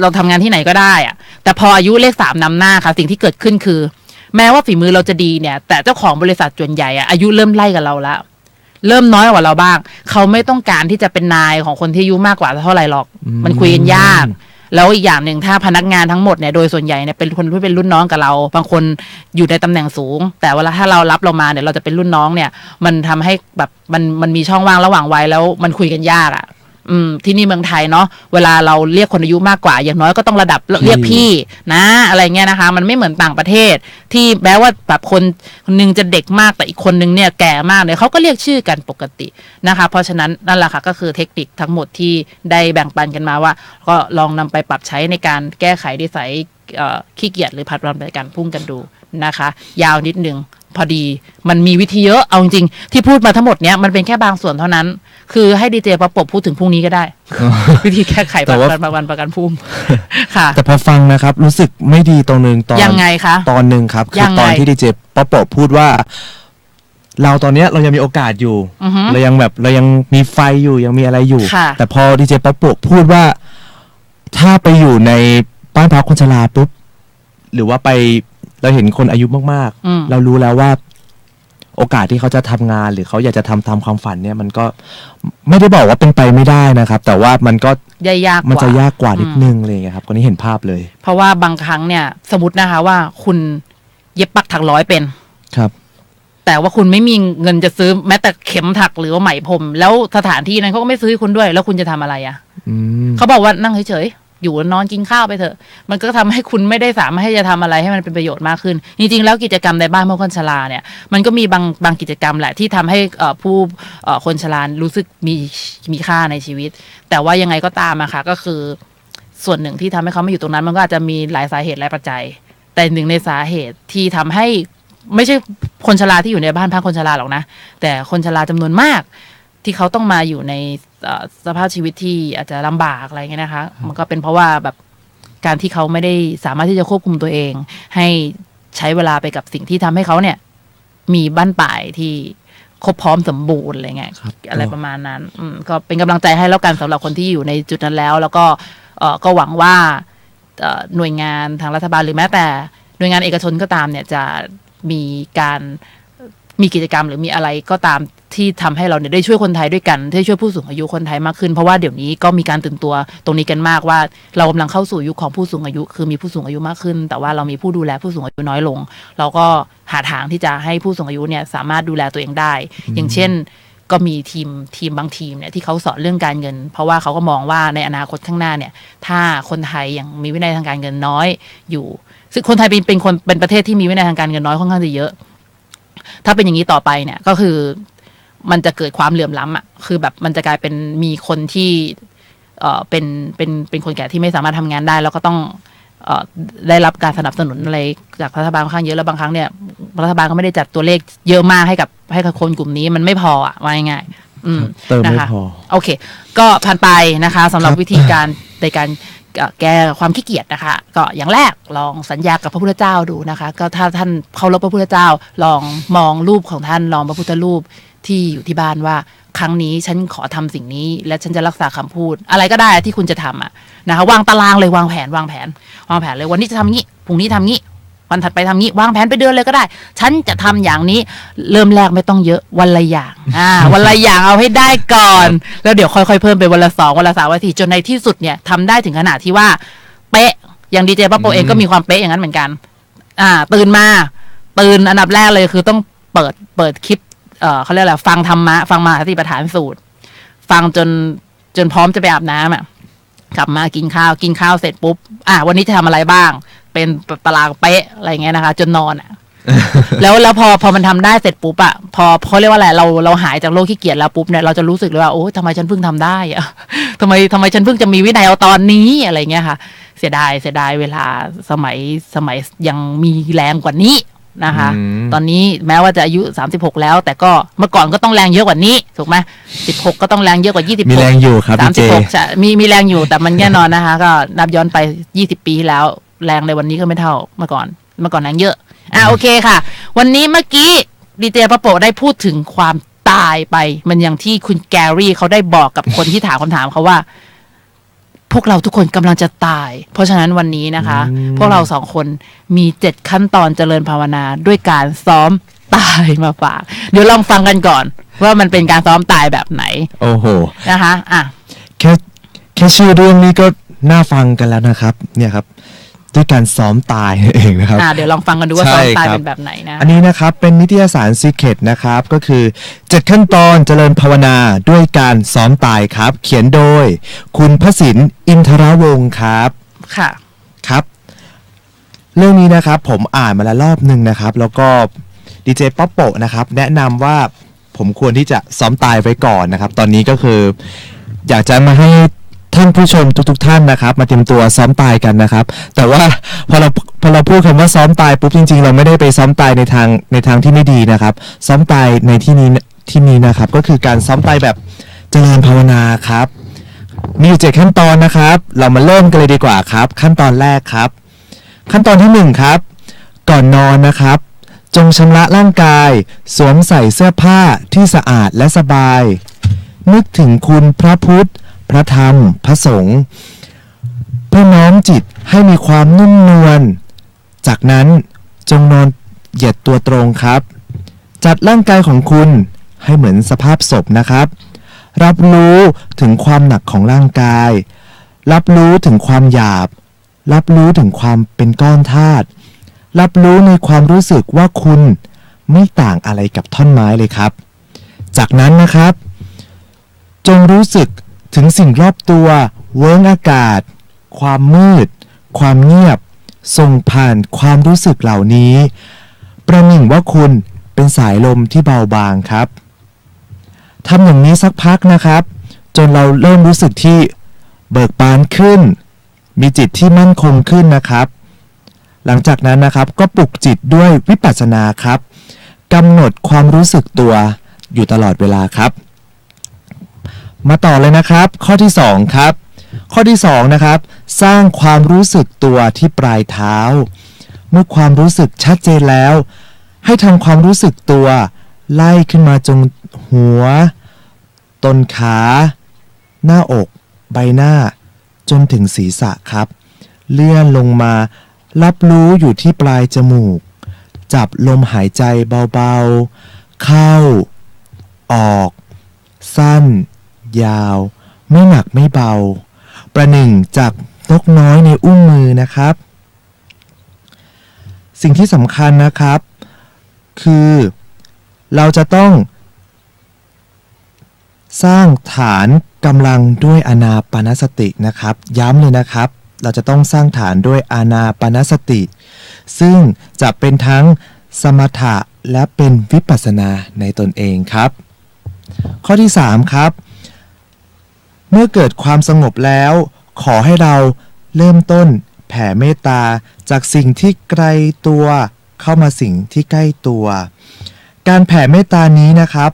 าทำงานที่ไหนก็ได้อะแต่พออายุเลข3นำหน้าค่ะสิ่งที่เกิดขึ้นคือแม้ว่าฝีมือเราจะดีเนี่ยแต่เจ้าของบริษัทส่วนใหญ่อายุเริ่มไล่กับเราแล้วเริ่มน้อยกว่าเราบ้างเขาไม่ต้องการที่จะเป็นนายของคนที่อายุมากกว่าเท่าไหร่หรอกมันคุยกันยากแล้วอีกอย่างหนึ่งถ้าพนักงานทั้งหมดเนี่ยโดยส่วนใหญ่เนี่ยเป็นคนที่เป็นรุ่นน้องกับเราบางคนอยู่ในตำแหน่งสูงแต่เวลาถ้าเรารับเรามาเนี่ยเราจะเป็นรุ่นน้องเนี่ยมันทำให้แบบมันมีช่องว่างระหว่างวัยแล้วมันคุยกันยากที่นี่เมืองไทยเนาะเวลาเราเรียกคนอายุมากกว่าอย่างน้อยก็ต้องระดับเรียกพี่นะอะไรเงี้ยนะคะมันไม่เหมือนต่างประเทศที่แม้ว่าแบบคนนึงจะเด็กมากแต่อีกคนนึงเนี่ยแก่มากเนี่ยเขาก็เรียกชื่อกันปกตินะคะเพราะฉะนั้นนั่นแหละค่ะก็คือเทคนิคทั้งหมดที่ได้แบ่งปันกันมาว่าก็ลองนำไปปรับใช้ในการแก้ไขนิสัยขี้เกียจหรือผัดวันในการพุ่งกันดูนะคะยาวนิดนึงพอดีมันมีวิธีเยอะเอาจริงๆที่พูดมาทั้งหมดเนี้ยมันเป็นแค่บางส่วนเท่านั้นคือให้ดีเจป๊อปโปพูดถึงพรุ่งนี้ก็ได้ วิธีแก้ไขประกันภูมิค่ะแต่พอฟังนะครับรู้สึกไม่ดีตรงนึงตอนยังไงคะตอนนึงครับคือตอนที่ดีเจป๊อปโปพูดว่าเราตอนเนี้ยเรายังมีโอกาสอยู่เรายังมีไฟอยู่ยังมีอะไรอยู่แต่พอดีเจป๊อปโปพูดว่าถ้าไปอยู่ในบ้านพักคนชราปุ๊บหรือว่าไปเราเห็นคนอายุมากๆเรารู้แล้วว่าโอกาสที่เขาจะทำงานหรือเขาอยากจะทำตามความฝันเนี่ยมันก็ไม่ได้บอกว่าเป็นไปไม่ได้นะครับแต่ว่ามันก็ยากมันจะยากกว่านิดนึงเลยครับคนนี้เห็นภาพเลยเพราะว่าบางครั้งเนี่ยสมมตินะคะว่าคุณเย็บปักถักร้อยเป็นครับแต่ว่าคุณไม่มีเงินจะซื้อแม้แต่เข็มถักหรือว่าไหมพรมแล้วสถานที่นั้นเขาก็ไม่ซื้อคุณด้วยแล้วคุณจะทำอะไรเขาบอกว่านั่งเฉยอยู่นอนกินข้าวไปเถอะมันก็ทำให้คุณไม่ได้สามารถให้จะทำอะไรให้มันเป็นประโยชน์มากขึ้นจริงๆแล้วกิจกรรมในบ้านผู้คนชราเนี่ยมันก็มีบางกิจกรรมแหละที่ทำให้ผู้คนชรารู้สึกมีค่าในชีวิตแต่ว่ายังไงก็ตามอะค่ะก็คือส่วนหนึ่งที่ทำให้เขาไม่อยู่ตรงนั้นมันก็อาจจะมีหลายสาเหตุหลายปัจจัยแต่หนึ่งในสาเหตุที่ทำให้ไม่ใช่คนชราที่อยู่ในบ้านพักคนชราหรอกนะแต่คนชราจำนวนมากที่เขาต้องมาอยู่ในสภาพชีวิตที่อาจจะลำบากอะไรเงี้ยนะคะมันก็เป็นเพราะว่าแบบการที่เขาไม่ได้สามารถที่จะควบคุมตัวเองให้ใช้เวลาไปกับสิ่งที่ทำให้เขาเนี่ยมีบั้นปลายที่ครบพร้อมสมบูรณ์อะไรเงี้ยอะไรประมาณนั้นก็เป็นกำลังใจให้แล้วกันสำหรับคนที่อยู่ในจุดนั้นแล้วแล้วก็หวังว่าหน่วยงานทางรัฐบาลหรือแม้แต่หน่วยงานเอกชนก็ตามเนี่ยจะมีกิจกรรมหรือมีอะไรก็ตามที่ทำให้เราเนี่ยได้ช่วยคนไทยด้วยกันได้ช่วยผู้สูงอายุคนไทยมากขึ้นเพราะว่าเดี๋ยวนี้ก็มีการตื่นตัวตรงนี้กันมากว่าเรากำลังเข้าสู่ยุคของผู้สูงอายุคือมีผู้สูงอายุมากขึ้นแต่ว่าเรามีผู้ดูแลผู้สูงอายุน้อยลงเราก็หาทางที่จะให้ผู้สูงอายุเนี่ยสามารถดูแลตัวเองได้อย่างเช่นก็มีทีมบางทีมเนี่ยที่เขาสอนเรื่องการเงินเพราะว่าเขาก็มองว่าในอนาคตข้างหน้าเนี่ยถ้าคนไทยยังมีวินัยทางการเงินน้อยอยู่ซึ่งคนไทยเป็นประเทศที่มีวินัยทางการเงินน้อยค่อนข้างจะเยอะถ้าเป็นอย่างนี้ต่อไปเนี่ยก็คือมันจะเกิดความเหลื่อมล้ำอ่ะคือแบบมันจะกลายเป็นมีคนที่เป็นคนแก่ที่ไม่สามารถทำงานได้แล้วก็ต้องได้รับการสนับสนุนอะไรจากรัฐบาลค่อนข้างเยอะแล้วบางครั้งเนี่ยรัฐบาลก็ไม่ได้จัดตัวเลขเยอะมากให้กับคนกลุ่มนี้มันไม่พออ่ะว่าง่ายๆเติมไม่พอโอเคก็ผ่านไปนะคะสำหรับวิธีการในการแก้ความขี้เกียจนะคะก็อย่างแรกลองสัญญากับพระพุทธเจ้าดูนะคะก็ถ้าท่านเคารพพระพุทธเจ้าลองมองรูปของท่านลองพระพุทธรูปที่อยู่ที่บ้านว่าครั้งนี้ฉันขอทำสิ่งนี้และฉันจะรักษาคำพูดอะไรก็ได้ที่คุณจะทำนะคะวางตารางเลยวางแผนเลยวันนี้จะทำงี้พรุ่งนี้ทำงี้วันถัดไปทำงี้วางแผนไปเดือนเลยก็ได้ฉันจะทำอย่างนี้เริ่มแรกไม่ต้องเยอะวันละอย่างวันละอย่างเอาให้ได้ก่อนแล้วเดี๋ยวค่อยๆเพิ่มไปวันละ2วันละ3วันละ4จนในที่สุดเนี่ยทำได้ถึงขนาดที่ว่าเป๊ะอย่างดีเจป๊อปโปเองก็มีความเป๊ะอย่างนั้นเหมือนกันตื่นอันดับแรกเลยคือต้อง เปิดคลิปเขาเรียกอะไรฟังธรรมะฟังมหาสติปัฏฐานสูตรฟังจนพร้อมจะไปอาบน้ำอ่ะกลับมากินข้าวเสร็จปุ๊บวันนี้จะทำอะไรบ้างเป็นตารางเป๊ะอะไรเงี้ยนะคะจนนอนอ่ะ แล้วพอมันทำได้เสร็จปุ๊บอ่ะพอเขาเรียกว่าอะไรเราหายจากโรคขี้เกียจแล้วปุ๊บเนี่ยเราจะรู้สึกเลยว่าโอ้ทำไมฉันเพิ่งทำได้อ่ะ ทำไมฉันเพิ่งจะมีวินัยเอาตอนนี้อะไรเงี้ยค่ะเสียดายเวลาสมัยยังมีแรงกว่านี้นะคะตอนนี้แม้ว่าจะอายุ36แล้วแต่ก็เมื่อก่อนก็ต้องแรงเยอะกว่านี้ถูกไหม16ก็ต้องแรงเยอะกว่า26มีแรงอยู่ครับพี่เจ36จะมีแรงอยู่แต่มันแน่นอนนะคะก็นับย้อนไป20 ปีที่แล้วแรงในวันนี้ก็ไม่เท่าเมื่อก่อนแรงเยอะโอเคค่ะวันนี้เมื่อกี้ดีเจป้าโปได้พูดถึงความตายไปมันอย่างที่คุณแกรี่เขาได้บอกกับคนที่ถามคำถามเขาว่าพวกเราทุกคนกำลังจะตายเพราะฉะนั้นวันนี้นะคะพวกเรา2 คนมี7 ขั้นตอนเจริญภาวนาด้วยการซ้อมตายมาฝากเดี๋ยวลองฟังกันก่อนว่ามันเป็นการซ้อมตายแบบไหนโอ้โหนะคะแค่ชื่อเรื่องนี้ก็น่าฟังกันแล้วนะครับเนี่ยครับด้วยการซ้อมตายเองนะครับเดี๋ยวลองฟังกันดูว่าซ้อมตายเป็นแบบไหนนะอันนี้นะครับเป็นนิตยสาร Secret นะครับก็คือ7 ขั้นตอนเจริญภาวนาด้วยการซ้อมตายครับเขียนโดยคุณพสินอินทรวงศ์ครับค่ะครับเรื่องนี้นะครับผมอ่านมาแล้วรอบนึงนะครับแล้วก็ดีเจป๊อปโปนะครับแนะนำว่าผมควรที่จะซ้อมตายไว้ก่อนนะครับตอนนี้ก็คืออยากจะมาให้ท่านผู้ชมทุกท่านนะครับมาเตรียมตัวซ้อมตายกันนะครับแต่ว่าพอเราพูดคำว่าซ้อมตายปุ๊บจริงๆเราไม่ได้ไปซ้อมตายในทางที่ไม่ดีนะครับซ้อมตายในที่นี้นะครับก็คือการซ้อมตายแบบเจริญภาวนาครับมีอยู่7 ขั้นตอนนะครับเรามาเริ่มกันเลยดีกว่าครับขั้นตอนแรกครับขั้นตอนที่1ครับก่อนนอนนะครับจงชำระร่างกายสวมใส่เสื้อผ้าที่สะอาดและสบายนึกถึงคุณพระพุทธพระธรรมพระสงฆ์เพื่อน้อมจิตให้มีความนุ่มนวลจากนั้นจงนอนเหยียดตัวตรงครับจัดร่างกายของคุณให้เหมือนสภาพศพนะครับรับรู้ถึงความหนักของร่างกายรับรู้ถึงความหยาบรับรู้ถึงความเป็นก้อนธาตุรับรู้ในความรู้สึกว่าคุณไม่ต่างอะไรกับท่อนไม้เลยครับจากนั้นนะครับจงรู้สึกถึงสิ่งรอบตัวเวิ้งอากาศความมืดความเงียบส่งผ่านความรู้สึกเหล่านี้ประหนึ่งว่าคุณเป็นสายลมที่เบาบางครับทำอย่างนี้สักพักนะครับจนเราเริ่มรู้สึกที่เบิกบานขึ้นมีจิตที่มั่นคงขึ้นนะครับหลังจากนั้นนะครับก็ปลุกจิตด้วยวิปัสสนาครับกำหนดความรู้สึกตัวอยู่ตลอดเวลาครับมาต่อเลยนะครับข้อที่2ครับข้อที่2นะครับสร้างความรู้สึกตัวที่ปลายเท้าเมื่อความรู้สึกชัดเจนแล้วให้ทำความรู้สึกตัวไล่ขึ้นมาจนหัวต้นขาหน้าอกใบหน้าจนถึงศีรษะครับเลื่อนลงมารับรู้อยู่ที่ปลายจมูกจับลมหายใจเบาๆเข้าออกสั้นยาวไม่หนักไม่เบาประหนึ่งจากนกน้อยในอุ้งมือนะครับสิ่งที่สำคัญนะครับคือเราจะต้องสร้างฐานกำลังด้วยอานาปานสตินะครับย้ำเลยนะครับเราจะต้องสร้างฐานด้วยอานาปานสติซึ่งจะเป็นทั้งสมถะและเป็นวิปัสสนาในตนเองครับข้อที่3ครับเมื่อเกิดความสงบแล้วขอให้เราเริ่มต้นแผ่เมตตาจากสิ่งที่ไกลตัวเข้ามาสิ่งที่ใกล้ตัวการแผ่เมตตานี้นะครับ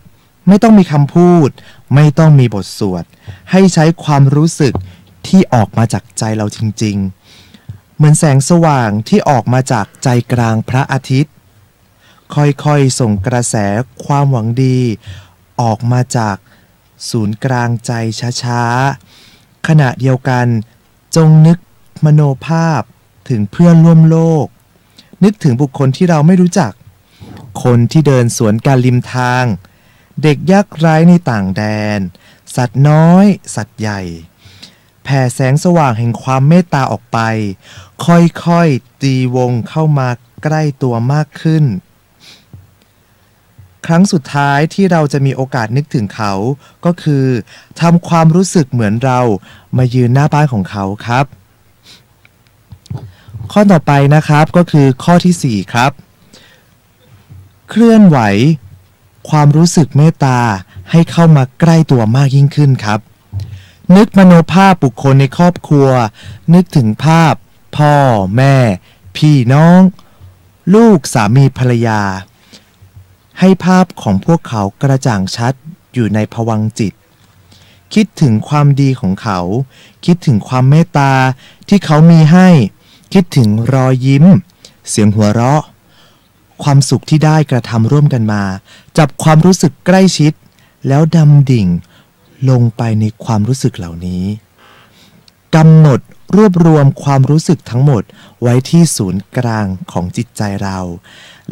ไม่ต้องมีคำพูดไม่ต้องมีบทสวดให้ใช้ความรู้สึกที่ออกมาจากใจเราจริงๆเหมือนแสงสว่างที่ออกมาจากใจกลางพระอาทิตย์ค่อยๆส่งกระแสความหวังดีออกมาจากศูนย์กลางใจช้าๆขณะเดียวกันจงนึกมโนภาพถึงเพื่อนร่วมโลกนึกถึงบุคคลที่เราไม่รู้จักคนที่เดินสวนกันริมทางเด็กยากไร้ในต่างแดนสัตว์น้อยสัตว์ใหญ่แผ่แสงสว่างแห่งความเมตตาออกไปค่อยๆตีวงเข้ามาใกล้ตัวมากขึ้น ครั้งสุดท้ายที่เราจะมีโอกาสนึกถึงเขาก็คือทำความรู้สึกเหมือนเรามายืนหน้าบ้านของเขาครับข้อต่อไปนะครับก็คือข้อที่4ครับเคลื่อนไหวความรู้สึกเมตตาให้เข้ามาใกล้ตัวมากยิ่งขึ้นครับนึกมโนภาพบุคคลในครอบครัวนึกถึงภาพพ่อแม่พี่น้องลูกสามีภรรยาให้ภาพของพวกเขากระจ่างชัดอยู่ในภวังค์จิตคิดถึงความดีของเขาคิดถึงความเมตตาที่เขามีให้คิดถึงรอยยิ้มเสียงหัวเราะความสุขที่ได้กระทำร่วมกันมาจับความรู้สึกใกล้ชิดแล้วดำดิ่งลงไปในความรู้สึกเหล่านี้กำหนดรวบรวมความรู้สึกทั้งหมดไว้ที่ศูนย์กลางของจิตใจเรา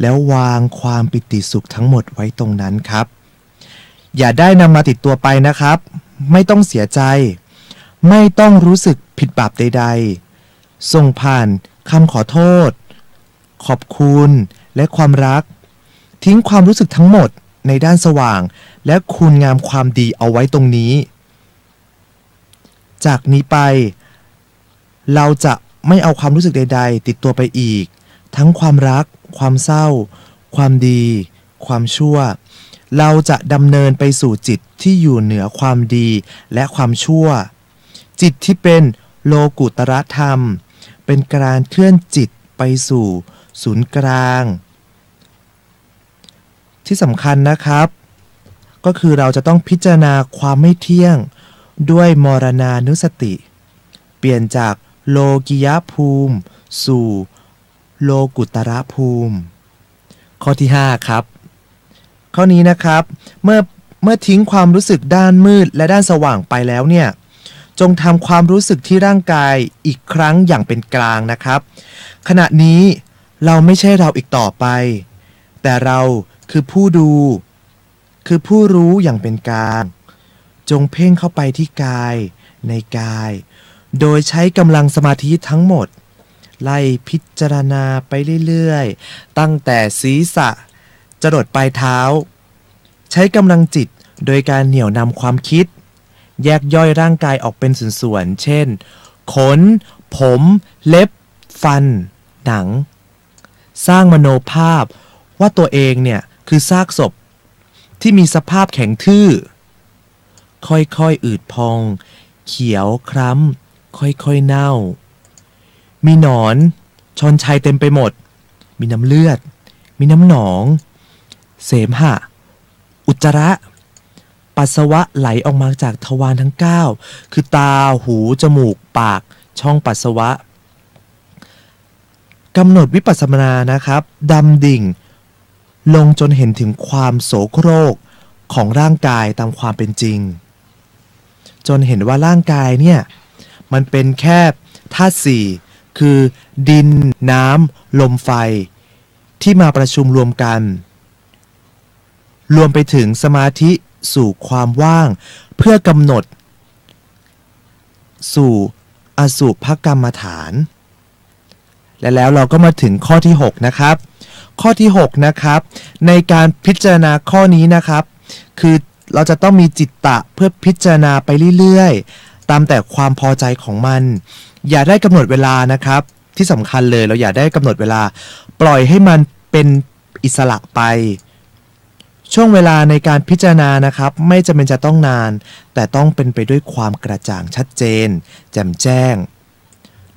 แล้ววางความปิติสุขทั้งหมดไว้ตรงนั้นครับอย่าได้นำมาติดตัวไปนะครับไม่ต้องเสียใจไม่ต้องรู้สึกผิดบาปใดๆส่งผ่านคำขอโทษขอบคุณและความรักทิ้งความรู้สึกทั้งหมดในด้านสว่างและคุณงามความดีเอาไว้ตรงนี้จากนี้ไปเราจะไม่เอาความรู้สึกใดๆติดตัวไปอีกทั้งความรักความเศร้าความดีความชั่วเราจะดำเนินไปสู่จิตที่อยู่เหนือความดีและความชั่วจิตที่เป็นโลกุตรธรรมเป็นการเคลื่อนจิตไปสู่ศูนย์กลางที่สำคัญนะครับก็คือเราจะต้องพิจารณาความไม่เที่ยงด้วยมรณานุสติเปลี่ยนจากโลกิยภูมิสู่โลกุตระภูมิข้อที่5ครับข้อนี้นะครับเมื่อทิ้งความรู้สึกด้านมืดและด้านสว่างไปแล้วเนี่ยจงทำความรู้สึกที่ร่างกายอีกครั้งอย่างเป็นกลางนะครับขณะนี้เราไม่ใช่เราอีกต่อไปแต่เราคือผู้ดูคือผู้รู้อย่างเป็นกลางจงเพ่งเข้าไปที่กายในกายโดยใช้กำลังสมาธิทั้งหมดไล่พิจารณาไปเรื่อยๆตั้งแต่ศีรษะจรดปลายเท้าใช้กำลังจิตโดยการเหนี่ยวนำความคิดแยกย่อยร่างกายออกเป็นส่วนๆเช่นขนผมเล็บฟันหนังสร้างมโนภาพว่าตัวเองเนี่ยคือซากศพที่มีสภาพแข็งทื่อค่อยๆอืดพองเขียวคล้ำค่อยๆเน่ามีหนอนชอนชัยเต็มไปหมดมีน้ำเลือดมีน้ำหนองเสมหะอุจจาระปัสสาวะไหลออกมาจากทวารทั้ง9คือตาหูจมูกปากช่องปัสสาวะกำหนดวิปัสสนานะครับดำดิ่งลงจนเห็นถึงความโสโครกของร่างกายตามความเป็นจริงจนเห็นว่าร่างกายเนี่ยมันเป็นแค่ธาตุสี่คือดินน้ำลมไฟที่มาประชุมรวมกันรวมไปถึงสมาธิสู่ความว่างเพื่อกำหนดสู่อสุภกรรมฐานและแล้วเราก็มาถึงข้อที่6นะครับข้อที่6นะครับในการพิจารณาข้อนี้นะครับคือเราจะต้องมีจิตตะเพื่อพิจารณาไปเรื่อยๆตามแต่ความพอใจของมันอย่าได้กำหนดเวลานะครับที่สำคัญเลยเราอย่าได้กำหนดเวลาปล่อยให้มันเป็นอิสระไปช่วงเวลาในการพิจารณานะครับไม่จำเป็นจะต้องนานแต่ต้องเป็นไปด้วยความกระจ่างชัดเจนแจ่มแจ้ง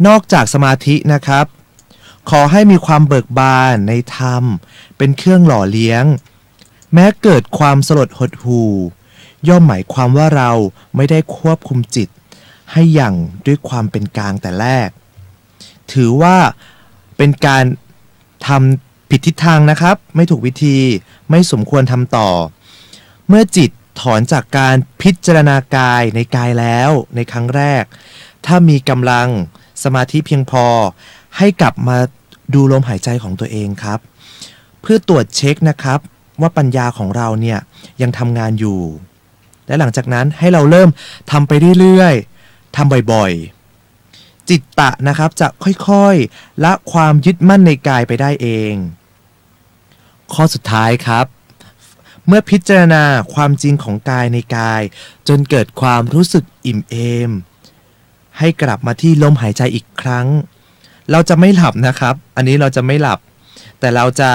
นอกจากสมาธินะครับขอให้มีความเบิกบานในธรรมเป็นเครื่องหล่อเลี้ยงแม้เกิดความสลดหดหู่ย่อมหมายความว่าเราไม่ได้ควบคุมจิตให้อย่างด้วยความเป็นกลางแต่แรกถือว่าเป็นการทำผิดทิศทางนะครับไม่ถูกวิธีไม่สมควรทำต่อเมื่อจิตถอนจากการพิจารณากายในกายแล้วในครั้งแรกถ้ามีกำลังสมาธิเพียงพอให้กลับมาดูลมหายใจของตัวเองครับเพื่อตรวจเช็คนะครับว่าปัญญาของเราเนี่ยยังทำงานอยู่และหลังจากนั้นให้เราเริ่มทำไปเรื่อยๆทำบ่อยๆจิตตะนะครับจะค่อยๆละความยึดมั่นในกายไปได้เองข้อสุดท้ายครับ เมื่อพิจารณาความจริงของกายในกายจนเกิดความรู้สึกอิ่มเอมให้กลับมาที่ลมหายใจอีกครั้งเราจะไม่หลับนะครับอันนี้เราจะไม่หลับแต่เราจะ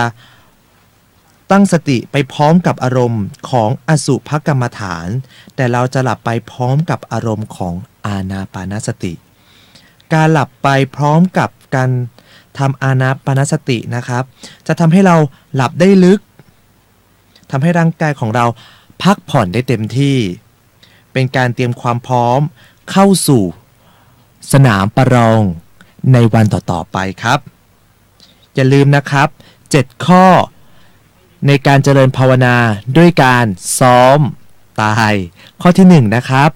ตั้งสติไปพร้อมกับอารมณ์ของอสุภกรรมฐานแต่เราจะหลับไปพร้อมกับอารมณ์ของอานาปานสติการหลับไปพร้อมกับการทำอานาปานสตินะครับจะทำให้เราหลับได้ลึกทำให้ร่างกายของเราพักผ่อนได้เต็มที่เป็นการเตรียมความพร้อมเข้าสู่สนามประลองในวันต่อๆไปครับอย่าลืมนะครับ7ข้อในการเจริญภาวนาด้วยการซ้อมตายข้อที่1นะครับ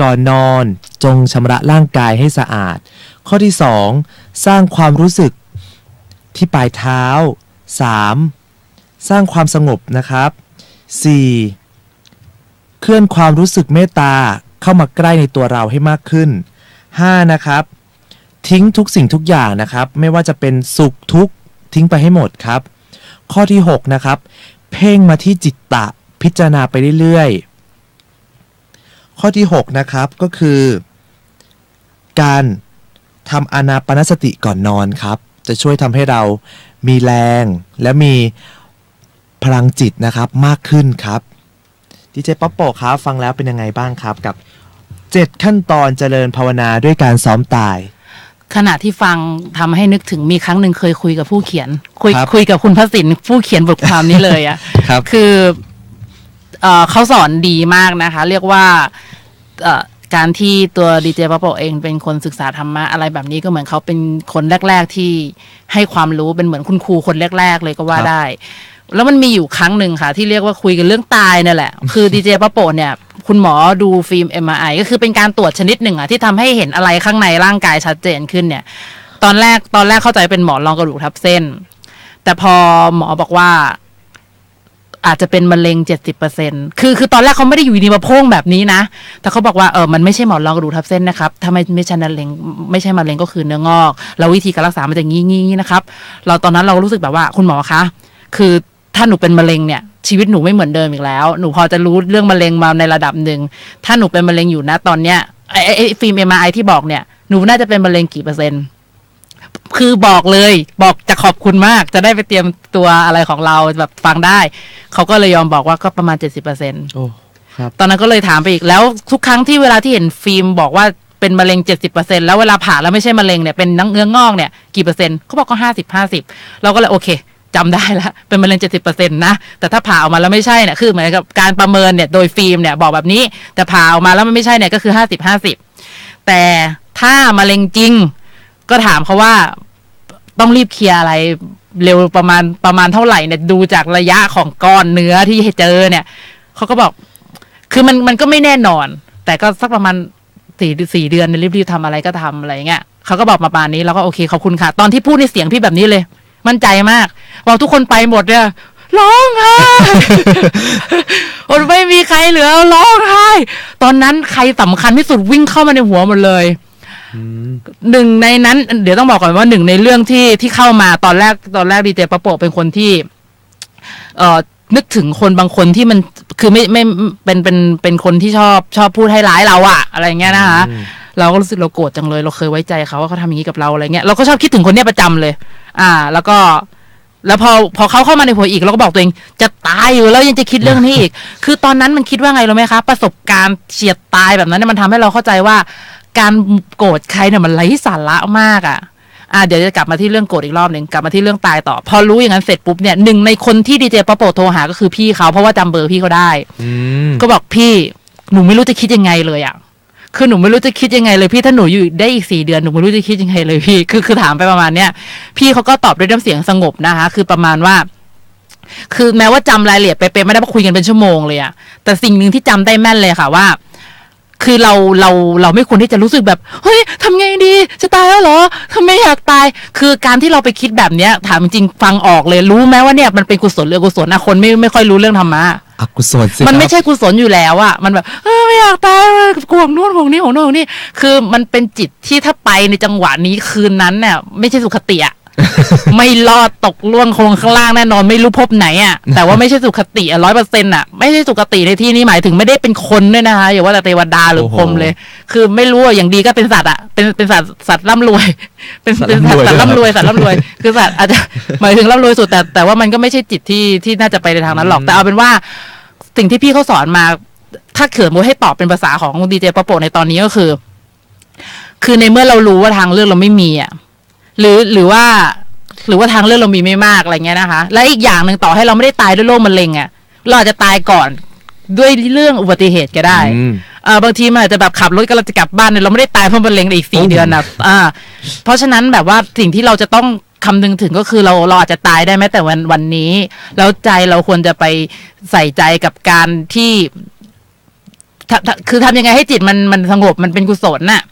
ก่อนนอนจงชำระร่างกายให้สะอาดข้อที่2สร้างความรู้สึกที่ปลายเท้า3สร้างความสงบนะครับ4เคลื่อนความรู้สึกเมตตาเข้ามาใกล้ในตัวเราให้มากขึ้น5นะครับทิ้งทุกสิ่งทุกอย่างนะครับไม่ว่าจะเป็นสุขทุกข์ทิ้งไปให้หมดครับข้อที่6นะครับเพ่งมาที่จิตตะพิจารณาไปเรื่อยๆข้อที่6นะครับก็คือการทำอานาปานสติก่อนนอนครับจะช่วยทำให้เรามีแรงและมีพลังจิตนะครับมากขึ้นครับดีเจป๊อปโปครับฟังแล้วเป็นยังไงบ้างครับกับ7ขั้นตอนเจริญภาวนาด้วยการซ้อมตายขณะที่ฟังทำให้นึกถึงมีครั้งหนึ่งเคยคุยกับผู้เขียนคุยกับคุณพระสินผู้เขียนบทความนี้เลยอ่ะ คือเขาสอนดีมากนะคะเรียกว่าการที่ตัวดีเจป๊อปโปเองเป็นคนศึกษาธรรมะอะไรแบบนี้ก็เหมือนเขาเป็นคนแรกๆที่ให้ความรู้เป็นเหมือนคุณครูคนแรกๆเลยก็ว่าได้แล้วมันมีอยู่ครั้งหนึ่งค่ะที่เรียกว่าคุยกันเรื่องตายนั่นแหละคือดีเจป๊อปโปเนี่ยคุณหมอดูฟิล์ม MRI ก็คือเป็นการตรวจชนิดหนึ่งอะที่ทำให้เห็นอะไรข้างในร่างกายชัดเจนขึ้นเนี่ยตอนแรกเข้าใจเป็นหมอนรองกระดูกทับเส้นแต่พอหมอบอกว่าอาจจะเป็นมะเร็ง 70% คือตอนแรกเขาไม่ได้อยู่ดีมาโพ่งแบบนี้นะแต่เขาบอกว่ามันไม่ใช่หมอนรองกระดูกทับเส้นนะครับถ้าไม่ใช่มะเร็งก็คือเนื้องอกแล้ววิธีการรักษามันจะงี้นะครับเราตอนนั้นเรารู้สึกแบบว่าคุณหมอคะคือถ้าหนูเป็นมะเร็งเนี่ยชีวิตหนูไม่เหมือนเดิมอีกแล้วหนูพอจะรู้เรื่องมะเร็งมาในระดับหนึ่งถ้าหนูเป็นมะเร็งอยู่นะตอนเนี้ยไอ้ฟิล์ม MRI ที่บอกเนี่ยหนูน่าจะเป็นมะเร็งกี่เปอร์เซ็นต์คือบอกจะขอบคุณมากจะได้ไปเตรียมตัวอะไรของเราแบบฟังได้เขาก็เลยยอมบอกว่าก็ประมาณ 70% โอ้ครับตอนนั้นก็เลยถามไปอีกแล้วทุกครั้งที่เวลาที่เห็นฟิล์มบอกว่าเป็นมะเร็ง 70% แล้วเวลาผ่าแล้วไม่ใช่มะเร็งเนี่ยเป็นเนื้องอกเนี่ยกี่เปอร์เซ็นต์เขาบอกก็50เราก็เลยโอเคจำได้แล้วเป็นมะเร็ง 70% นะแต่ถ้าผ่าออกมาแล้วไม่ใช่เนี่ยคือเหมือนกับการประเมินเนี่ยโดยฟิล์มเนี่ยบอกแบบนี้แต่ผ่าออกมาแล้วมันไม่ใช่เนี่ยก็คือ50แต่ถ้ามะเร็งจริงก็ถามเขาว่าต้องรีบเคลียร์อะไรเร็วประมาณเท่าไหร่เนี่ยดูจากระยะของก้อนเนื้อที่เจอเนี่ยเขาก็บอกคือมันก็ไม่แน่นอนแต่ก็สักประมาณ4 เดือนเนี่ยรีบทำอะไรก็ทำอะไรเงี้ยเขาก็บอกมาประมาณนี้แล้วก็โอเคขอบคุณค่ะตอนที่พูดในเสียงพี่แบบนี้เลยมั่นใจมากบอกทุกคนไปหมดเนี่ยร้องไห้ไม่มีใครเหลือร้องไห้ตอนนั้นใครสำคัญที่สุดวิ่งเข้ามาในหัวหมดเลยหนึ่งในนั้นเดี๋ยวต้องบอกก่อนว่าหนึ่งในเรื่องที่เข้ามาตอนแรกดีเจป๊อปโปเป็นคนที่นึกถึงคนบางคนที่มันคือไม่เป็นคนที่ชอบพูดให้ร้ายเราอะอะไรเงี้ยนะคะเราก็รู้สึกเราโกรธจังเลยเราเคยไว้ใจเขาว่าเขาทำอย่างนี้กับเราอะไรเงี้ยเราก็ชอบคิดถึงคนเนี้ยประจำเลยแล้วพอเขาเข้ามาในหัวอีกเราก็บอกตัวเองจะตายอยู่แล้วยังจะคิดเรื่องนี้อีก คือตอนนั้นมันคิดว่าไงรู้ไหมคะประสบการณ์เฉียดตายแบบนั้นเนี่ยมันทำให้เราเข้าใจว่าการโกรธใครเนี่ยมันไร้สาระมากเดี๋ยวจะกลับมาที่เรื่องโกรธอีกรอบหนึ่งกลับมาที่เรื่องตายต่อพอรู้อย่างนั้นเสร็จปุ๊บเนี่ยหนึ่งในคนที่ดีเจป๊อปโปโทรหาก็คือพี่เขาเพราะว่าจำเบอร์พี่เขาได้ก็บอกพี่หนูไม่รู้จะคิดยังไงเลยคือหนูไม่รู้จะคิดยังไงเลยพี่ถ้าหนูอยู่ได้อีก4 เดือนหนูไม่รู้จะคิดยังไงเลยพี่คือถามไปประมาณเนี้ยพี่เขาก็ตอบด้วยน้ำเสียงสงบนะคะคือประมาณว่าคือแม้ว่าจำรายละเอียดไปไม่ได้เพราะคุยกันเป็นชั่วโมงเลยแต่สิ่งหนึ่งที่จำได้แม่นเลยค่ะว่าคือเราไม่ควรที่จะรู้สึกแบบเฮ้ยทำไงดีจะตายแล้วเหรอทำไมอยากตายคือการที่เราไปคิดแบบเนี้ยถามจริงฟังออกเลยรู้ไหมว่าเนี่ยมันเป็นกุศลหรืออกุศลคนไม่ค่อยรู้เรื่องธรรมะอกุศลสิมันไม่ใช่กุศลอยู่แล้วมันแบบไม่อยากตายกลัวนู่นของนี่คือมันเป็นจิตที่ถ้าไปในจังหวะนี้คืนนั้นเนี่ยไม่ใช่สุขติ ไม่รอดตกล่วงโคลงข้างล่างแน่นอนไม่รู้พบไหนอ่ะแต่ว่าไม่ใช่สุขติ100%อ่ะไม่ใช่สุขติในที่นี้หมายถึงไม่ได้เป็นคนด้วยนะคะอย่าว่าแต่เทวดาหรือพรหมเลยคือไม่รู้อย่างดีก็เป็นสัตว์อ่ะเป็นสัตว์ร่ำรวยเป็นสัตว์ร่ำรวยคือสัตว์อาจจะหมายถึงร่ำรวยสุดแต่ว่ามันก็ไม่ใช่จิตที่น่าจะไปในทางนั้นหรอกแต่เอาเป็นว่าสิ่งที่พี่เขาสอนมาถ้าเขินโมให้ตอบเป็นภาษาของดีเจปะโปในตอนนี้ก็คือในเมื่อเรารู้ว่าทางเลือกเราไม่มีอ่ะหรือว่าทางเลือกเรามีไม่มากอะไรเงี้ยนะคะและอีกอย่างหนึ่งต่อให้เราไม่ได้ตายด้วยโรคมะเร็งอ่ะเราอาจจะตายก่อนด้วยเรื่องอุบัติเหตุก็ได้บางทีมันอาจจะแบบขับรถก็เราจะกลับบ้านเนี่ยเราไม่ได้ตายเพราะมะเร็งในอีก4 เดือนนะเพราะฉะนั้นแบบว่าสิ่งที่เราจะต้องคำนึงถึงก็คือเราอาจจะตายได้แม้แต่วันนี้แล้วใจเราควรจะไปใส่ใจกับการที่คือทำยังไงให้จิตมันสงบมันเป็นกุศลน่ะ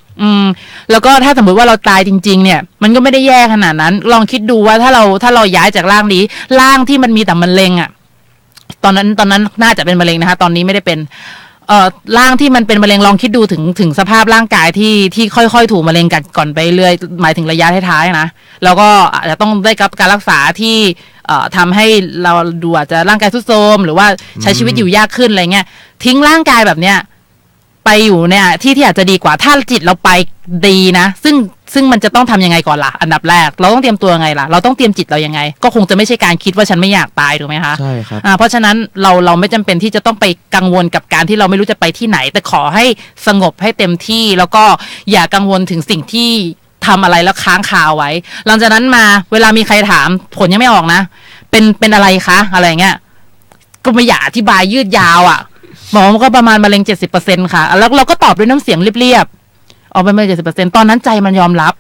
แล้วก็ถ้าสมมติว่าเราตายจริงๆเนี่ยมันก็ไม่ได้แย่ขนาดนั้นลองคิดดูว่าถ้าเราย้ายจากร่างนี้ร่างที่มันมีแต่มะเร็งอ่ะตอนนั้นน่าจะเป็นมะเร็งนะคะตอนนี้ไม่ได้เป็นร่างที่มันเป็นมะเร็งลองคิดดูถึงสภาพร่างกายที่ค่อยๆถูกมะเร็งกัดก่อนไปเรื่อยหมายถึงระยะท้ายๆนะแล้วก็อาจจะต้องได้รับการรักษาที่ทำให้เราดูอาจจะร่างกายทรุดโทรมหรือว่าใช้ชีวิตอยู่ยากขึ้นอะไรเงี้ยทิ้งร่างกายแบบเนี้ยไปอยู่เนี่ยที่อาจจะดีกว่าถ้าจิตเราไปดีนะซึ่งมันจะต้องทำยังไงก่อนล่ะอันดับแรกเราต้องเตรียมตัวยังไงล่ะเราต้องเตรียมจิตเรายังไงก็คงจะไม่ใช่การคิดว่าฉันไม่อยากตายถูกไหมคะใช่ครับเพราะฉะนั้นเราไม่จำเป็นที่จะต้องไปกังวลกับการที่เราไม่รู้จะไปที่ไหนแต่ขอให้สงบให้เต็มที่แล้วก็อย่ากังวลถึงสิ่งที่ทำอะไรแล้วค้างคาไว้หลังจากนั้นมาเวลามีใครถามผลยังไม่ออกนะเป็นอะไรคะอะไรเงี้ยก็ไม่อยากอธิบายยืดยาวอ่ะหมอก็ประมาณมะเร็ง 70% ค่ะแล้วเราก็ตอบด้วยน้ำเสียงเรียบๆออกไปมา 70% ตอนนั้นใจมันยอมรับ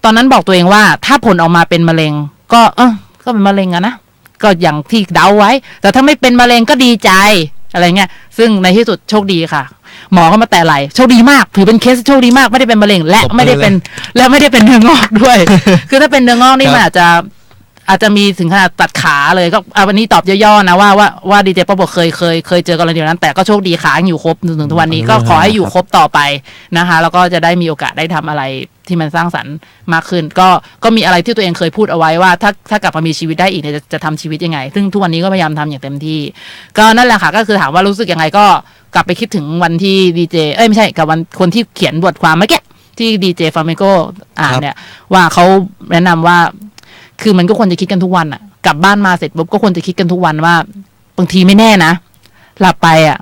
ตอนนั้นบอกตัวเองว่าถ้าผลออกมาเป็นมะเร็งก็เป็นมะเร็งอะนะก็อย่างที่เดาไว้แต่ถ้าไม่เป็นมะเร็งก็ดีใจอะไรเงี้ยซึ่งในที่สุดโชคดีค่ะหมอก็มาแต่ไหลโชคดีมากถือเป็นเคสโชคดีมากไม่ได้เป็นมะเร็งและไม่ได้เป็นเนื้องอกด้วย คือถ้าเป็นเนื้องอกนี่มันอาจจะมีถึงขนาดตัดขาเลยก็วันนี้ตอบย่อๆนะว่าดีเจป๊อปบอกเคยเจอกรณีนั้นแต่ก็โชคดีขายังอยู่ครบถึงทุกวันนี้ก็ขอให้อยู่ครบต่อไปนะคะแล้วก็จะได้มีโอกาสได้ทำอะไรที่มันสร้างสรรค์มากขึ้นก็มีอะไรที่ตัวเองเคยพูดเอาไว้ว่าถ้ากลับมามีชีวิตได้อีกเนี่ยจะทำชีวิตยังไงซึ่งทุกวันนี้ก็พยายามทำอย่างเต็มที่ก็นั่นแหละค่ะก็คือถามว่ารู้สึกยังไงก็กลับไปคิดถึงวันที่ดีเจไม่ใช่กับวันคนที่เขียนบทความเมื่อกี้ที่ดีเจฟาเมโกอ่านเนี่ยว่าเขาแนะนำว่าคือมันก็ควรจะคิดกันทุกวันอ่ะกลับบ้านมาเสร็จปุ๊บก็ควรจะคิดกันทุกวันว่าบางทีไม่แน่นะหลับไปอ่ะ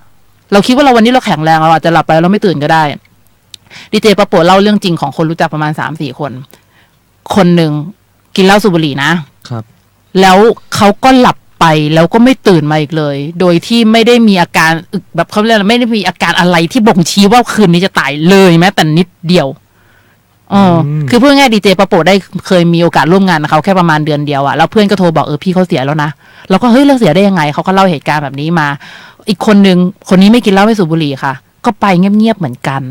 เราคิดว่าวันนี้เราแข็งแรงเราอาจจะหลับไปเราไม่ตื่นก็ได้ดีเจปะโปะเล่าเรื่องจริงของคนรู้จักประมาณ 3-4 คนหนึ่งกินเหล้าสูบบุหรี่นะครับแล้วเขาก็หลับไปแล้วก็ไม่ตื่นมาอีกเลยโดยที่ไม่ได้มีอาการแบบเขาเรียกไม่ได้มีอาการอะไรที่บ่งชี้ว่าคืนนี้จะตายเลยแม้แต่นิดเดียวคือพูดง่ายดีเจปะโปะได้เคยมีโอกาสร่วมงานกับเขาแค่ประมาณเดือนเดียวอะแล้วเพื่อนก็โทรบอกพี่เขาเสียแล้วนะแล้วก็เฮ้ยเรื่องเสียได้ยังไงเขาก็เล่าเหตุการณ์แบบนี้มาอีกคนนี้ไม่กินเหล้าไม่สูบบุหรี่ค่ะก็ไปเงียบๆเหมือนกัน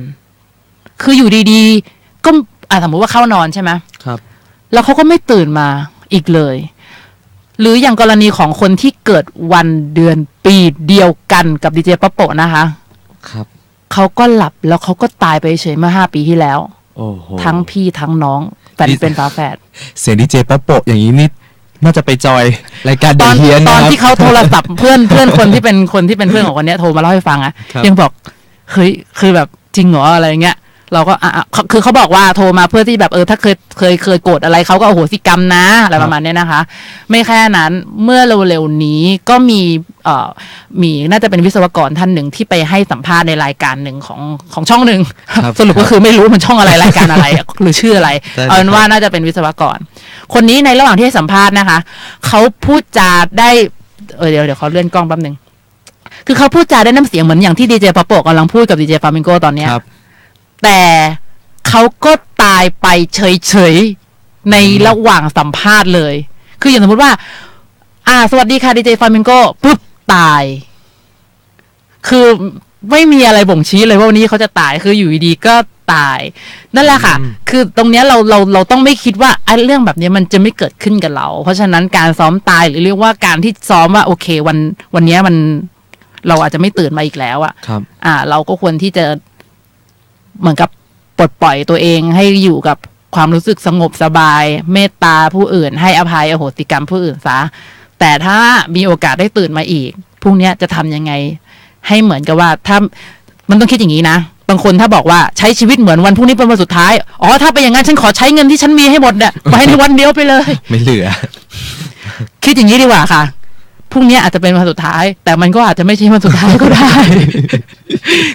คืออยู่ดีๆก็สมมติว่าเข้านอนใช่ไหมครับแล้วเขาก็ไม่ตื่นมาอีกเลยหรืออย่างกรณีของคนที่เกิดวันเดือนปีเดียวกันกับดีเจปะโปะนะคะครับเขาก็หลับแล้วเขาก็ตายไปเฉยเมื่อ5 ปีที่แล้วทั้งพี่ทั้งน้องเป็นฝาแฝดเสียงดีเจปะโปะอย่างนี้นี่น่าจะไปจอยรายการเดอะเฮียนตอนที่เขาโทรศัพท์เพื่อนคนที่เป็นเพื่อนของคนนี้โทรมาเล่าให้ฟังอะยังบอกเฮ้ยคือแบบจริงเหรออะไรเงี้ยเราก็คือเขาบอกว่าโทรมาเพื่อที่แบบถ้าเคยโกรธอะไรเขาก็อโหสิกรรมนะอะไรประมาณนี้นะคะไม่แค่นั้นเมื่อเร็วๆนี้ก็มีน่าจะเป็นวิศวกรท่านหนึ่งที่ไปให้สัมภาษณ์ในรายการหนึ่งของช่องหนึ่งสรุปก็คือไม่รู้มันช่องอะไรรายการอะไรหรือชื่ออะไรเอาเป็นว่าน่าจะเป็นวิศวกรคนนี้ในระหว่างที่ให้สัมภาษณ์นะคะเขาพูดจาได้เดี๋ยวเขาเลื่อนกล้องแป๊บนึงคือเขาพูดจาได้น้ำเสียงเหมือนอย่างที่ดีเจปะโปะกำลังพูดกับดีเจฟามิงโกตอนเนี้ยแต่เขาก็ตายไปเฉยๆในระหว่างสัมภาษณ์เลยคืออย่างสมมติว่าสวัสดีค่ะดีเจฟามิงโกปุ๊บตายคือไม่มีอะไรบ่งชี้เลยว่าวันนี้เขาจะตายคืออยู่ดีๆก็ตายนั่นแหละค่ะคือตรงเนี้ยเราต้องไม่คิดว่าเรื่องแบบนี้มันจะไม่เกิดขึ้นกับเราเพราะฉะนั้นการซ้อมตายหรือเรียกว่าการที่ซ้อมว่าโอเควันนี้มันเราอาจจะไม่ตื่นมาอีกแล้วเราก็ควรที่จะเหมือนกับปลดปล่อยตัวเองให้อยู่กับ ความรู้สึกสงบสบายเมตตาผู้อื่นให้อภัยอโหสิกรรมผู้อื่นซะแต่ถ้ามีโอกาสได้ตื่นมาอีกพรุ่งนี้จะทำยังไงให้เหมือนกับว่าถ้ามันต้องคิดอย่างนี้นะบางคนถ้าบอกว่าใช้ชีวิตเหมือนวันพรุ่งนี้เป็นวันสุดท้ายอ๋อถ้าเป็นอย่างนั้นฉันขอใช้เงินที่ฉันมีให้หมดเนี่ยไปในวันเดียวไปเลยไม่เหลือคิดอย่างนี้ดีกว่าค่ะพรุ่งนี้อาจจะเป็นวันสุดท้ายแต่มันก็อาจจะไม่ใช่วันสุดท้ายก็ได้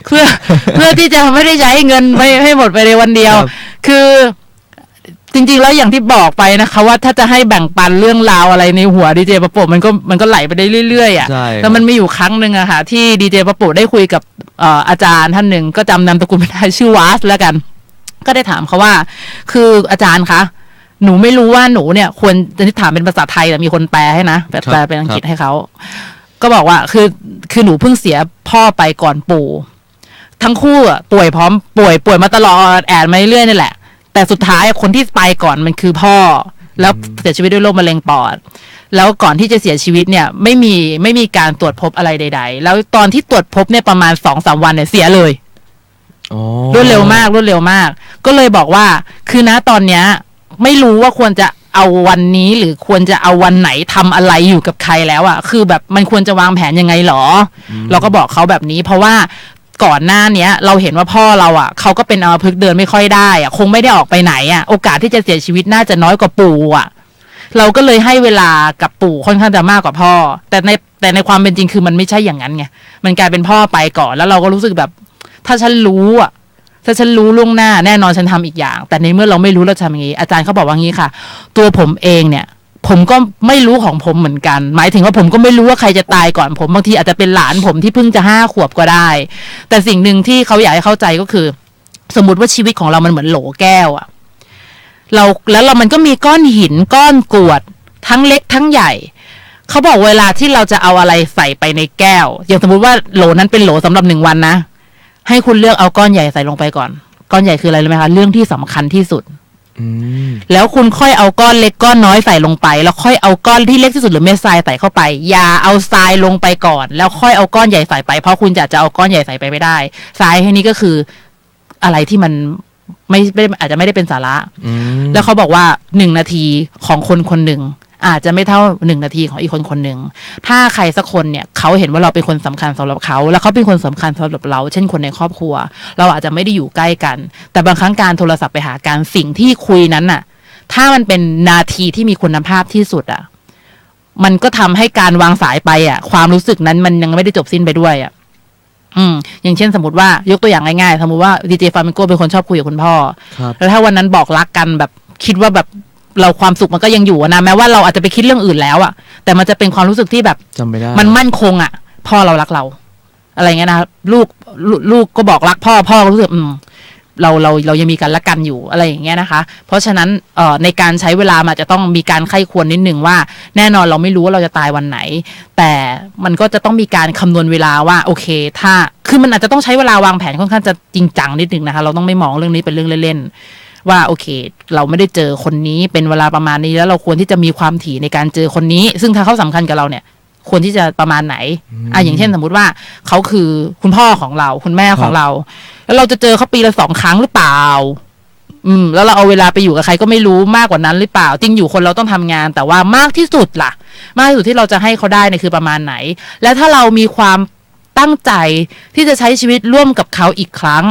เพื่อที่จะไม่ได้ใช้เงินไปให้หมดไปในวันเดียวคือจริงๆแล้วอย่างที่บอกไปนะคะว่าถ้าจะให้แบ่งปันเรื่องราวอะไรในหัวดีเจปะโปะมันก็ไหลไปได้เรื่อยๆอ่ะแล้วมันมีอยู่ครั้งหนึ่งอะค่ะที่ดีเจปะโปะได้คุยกับอาจารย์ท่านหนึ่งก็จำนามตระกูลไม่ได้ชื่อวาสแล้วกันก็ได้ถามเขาว่าคืออาจารย์คะหนูไม่รู้ว่าหนูเนี่ยควรจะถามเป็นภาษาไทยแต่มีคนแปลให้นะแปลเป็นอังกฤษให้เขาก็บอกว่าคือหนูเพิ่งเสียพ่อไปก่อนปู่ทั้งคู่อ่ะป่วยมาตลอดแอดมาเรื่อยๆนี่แหละแต่สุดท้ายคนที่ไปก่อนมันคือพ่อแล้วเสียชีวิตด้วยโรคมะเร็งปอดแล้วก่อนที่จะเสียชีวิตเนี่ยไม่มีการตรวจพบอะไรใดๆแล้วตอนที่ตรวจพบเนี่ยประมาณ 2-3 วันเนี่ยเสียเลยรวดเร็วมากก็เลยบอกว่าคือนะตอนเนี้ยไม่รู้ว่าควรจะเอาวันนี้หรือควรจะเอาวันไหนทำอะไรอยู่กับใครแล้วอ่ะคือแบบมันควรจะวางแผนยังไงหรอเราก็บอกเขาแบบนี้เพราะว่าก่อนหน้าเนี้ยเราเห็นว่าพ่อเราอ่ะเขาก็เป็นอัมพฤกษ์เดินไม่ค่อยได้อ่ะคงไม่ได้ออกไปไหนอ่ะโอกาสที่จะเสียชีวิตน่าจะน้อยกว่าปู่อ่ะเราก็เลยให้เวลากับปู่ค่อนข้างจะมากกว่าพ่อแต่ในความเป็นจริงคือมันไม่ใช่อย่างนั้นไงมันกลายเป็นพ่อไปก่อนแล้วเราก็รู้สึกแบบถ้าฉันรู้ล่วงหน้าแน่นอนฉันทำอีกอย่างแต่ในเมื่อเราไม่รู้เราทำอย่างนี้อาจารย์เขาบอกว่างี้ค่ะตัวผมเองเนี่ยผมก็ไม่รู้ของผมเหมือนกันหมายถึงว่าผมก็ไม่รู้ว่าใครจะตายก่อนผมบางทีอาจจะเป็นหลานผมที่เพิ่งจะ5 ขวบก็ได้แต่สิ่งหนึ่งที่เขาอยากให้เข้าใจก็คือสมมุติว่าชีวิตของเรามันเหมือนโหลแก้วอะแล้วมันก็มีก้อนหินก้อนกรวดทั้งเล็กทั้งใหญ่เขาบอกเวลาที่เราจะเอาอะไรใส่ไปในแก้วอย่างสมมุติว่าโหลนั้นเป็นโหลสำหรับ1 วันนะให้คุณเลือกเอาก้อนใหญ่ใส่ลงไปก่อนก้อนใหญ่คืออะไรรู้ไหมคะเรื่องที่สำคัญที่สุดแล้วคุณค่อยเอาก้อนเล็กก้อนน้อยใส่ลงไปแล้วค่อยเอาก้อนที่เล็กที่สุดหรือเม็ดทรายใส่เข้าไปอย่าเอาทรายลงไปก่อนแล้วค่อยเอาก้อนใหญ่ใส่ไปเพราะคุณจะเอาก้อนใหญ่ใส่ไปไม่ได้ทรายให้นี้ก็คืออะไรที่มันไม่อาจจะไม่ได้เป็นสาระแล้วเขาบอกว่า1 นาทีของคนหนึ่งอาจจะไม่เท่า1 นาทีของอีกคนหนึ่งถ้าใครสักคนเนี่ยเขาเห็นว่าเราเป็นคนสำคัญสำหรับเขาแล้วเขาเป็นคนสำคัญสำหรับเราเช่นคนในครอบครัวเราอาจจะไม่ได้อยู่ใกล้กันแต่บางครั้งการโทรศัพท์ไปหาการสิ่งที่คุยนั้นน่ะถ้ามันเป็นนาทีที่มีคุณภาพที่สุดอ่ะมันก็ทำให้การวางสายไปอ่ะความรู้สึกนั้นมันยังไม่ได้จบสิ้นไปด้วยอ่ะอย่างเช่นสมมติว่ายกตัวอย่างง่ายๆสมมติว่าดีเจฟามิงโกเป็นคนชอบคุยกับคุณพ่อแล้วถ้าวันนั้นบอกรักกันแบบคิดว่าแบบเราความสุขมันก็ยังอยู่นะแม้ว่าเราอาจจะไปคิดเรื่องอื่นแล้วอะแต่มันจะเป็นความรู้สึกที่แบบจำไม่ได้มันมั่นคงอะพ่อเรารักเราอะไรเงี้ยนะลูกก็บอกรักพ่อก็รู้สึกเรายังมีกันและกันอยู่อะไรอย่างเงี้ยนะคะเพราะฉะนั้นในการใช้เวลามันจะต้องมีการไข้ควรนิดนึงว่าแน่นอนเราไม่รู้ว่าเราจะตายวันไหนแต่มันก็จะต้องมีการคำนวณเวลาว่าโอเคถ้าคือมันอาจจะต้องใช้เวลาวางแผนค่อนข้างจะจริงจังนิดนึงนะคะเราต้องไม่มองเรื่องนี้เป็นเรื่องเล่นๆว่าโอเคเราไม่ได้เจอคนนี้เป็นเวลาประมาณนี้แล้วเราควรที่จะมีความถี่ในการเจอคนนี้ซึ่งถ้าเขาสำคัญกับเราเนี่ยควรที่จะประมาณไหนอย่างเช่นสมมุติว่าเขาคือคุณพ่อของเราคุณแม่ของเราแล้วเราจะเจอเขาปีละ2 ครั้งหรือเปล่าแล้วเราเอาเวลาไปอยู่กับใครก็ไม่รู้มากกว่านั้นหรือเปล่าจริงอยู่คนเราต้องทำงานแต่ว่ามากที่สุดล่ะมากที่สุดที่เราจะให้เขาได้เนี่ยคือประมาณไหนและถ้าเรามีความตั้งใจที่จะใช้ชีวิตร่วมกับเขาอีกครั้ง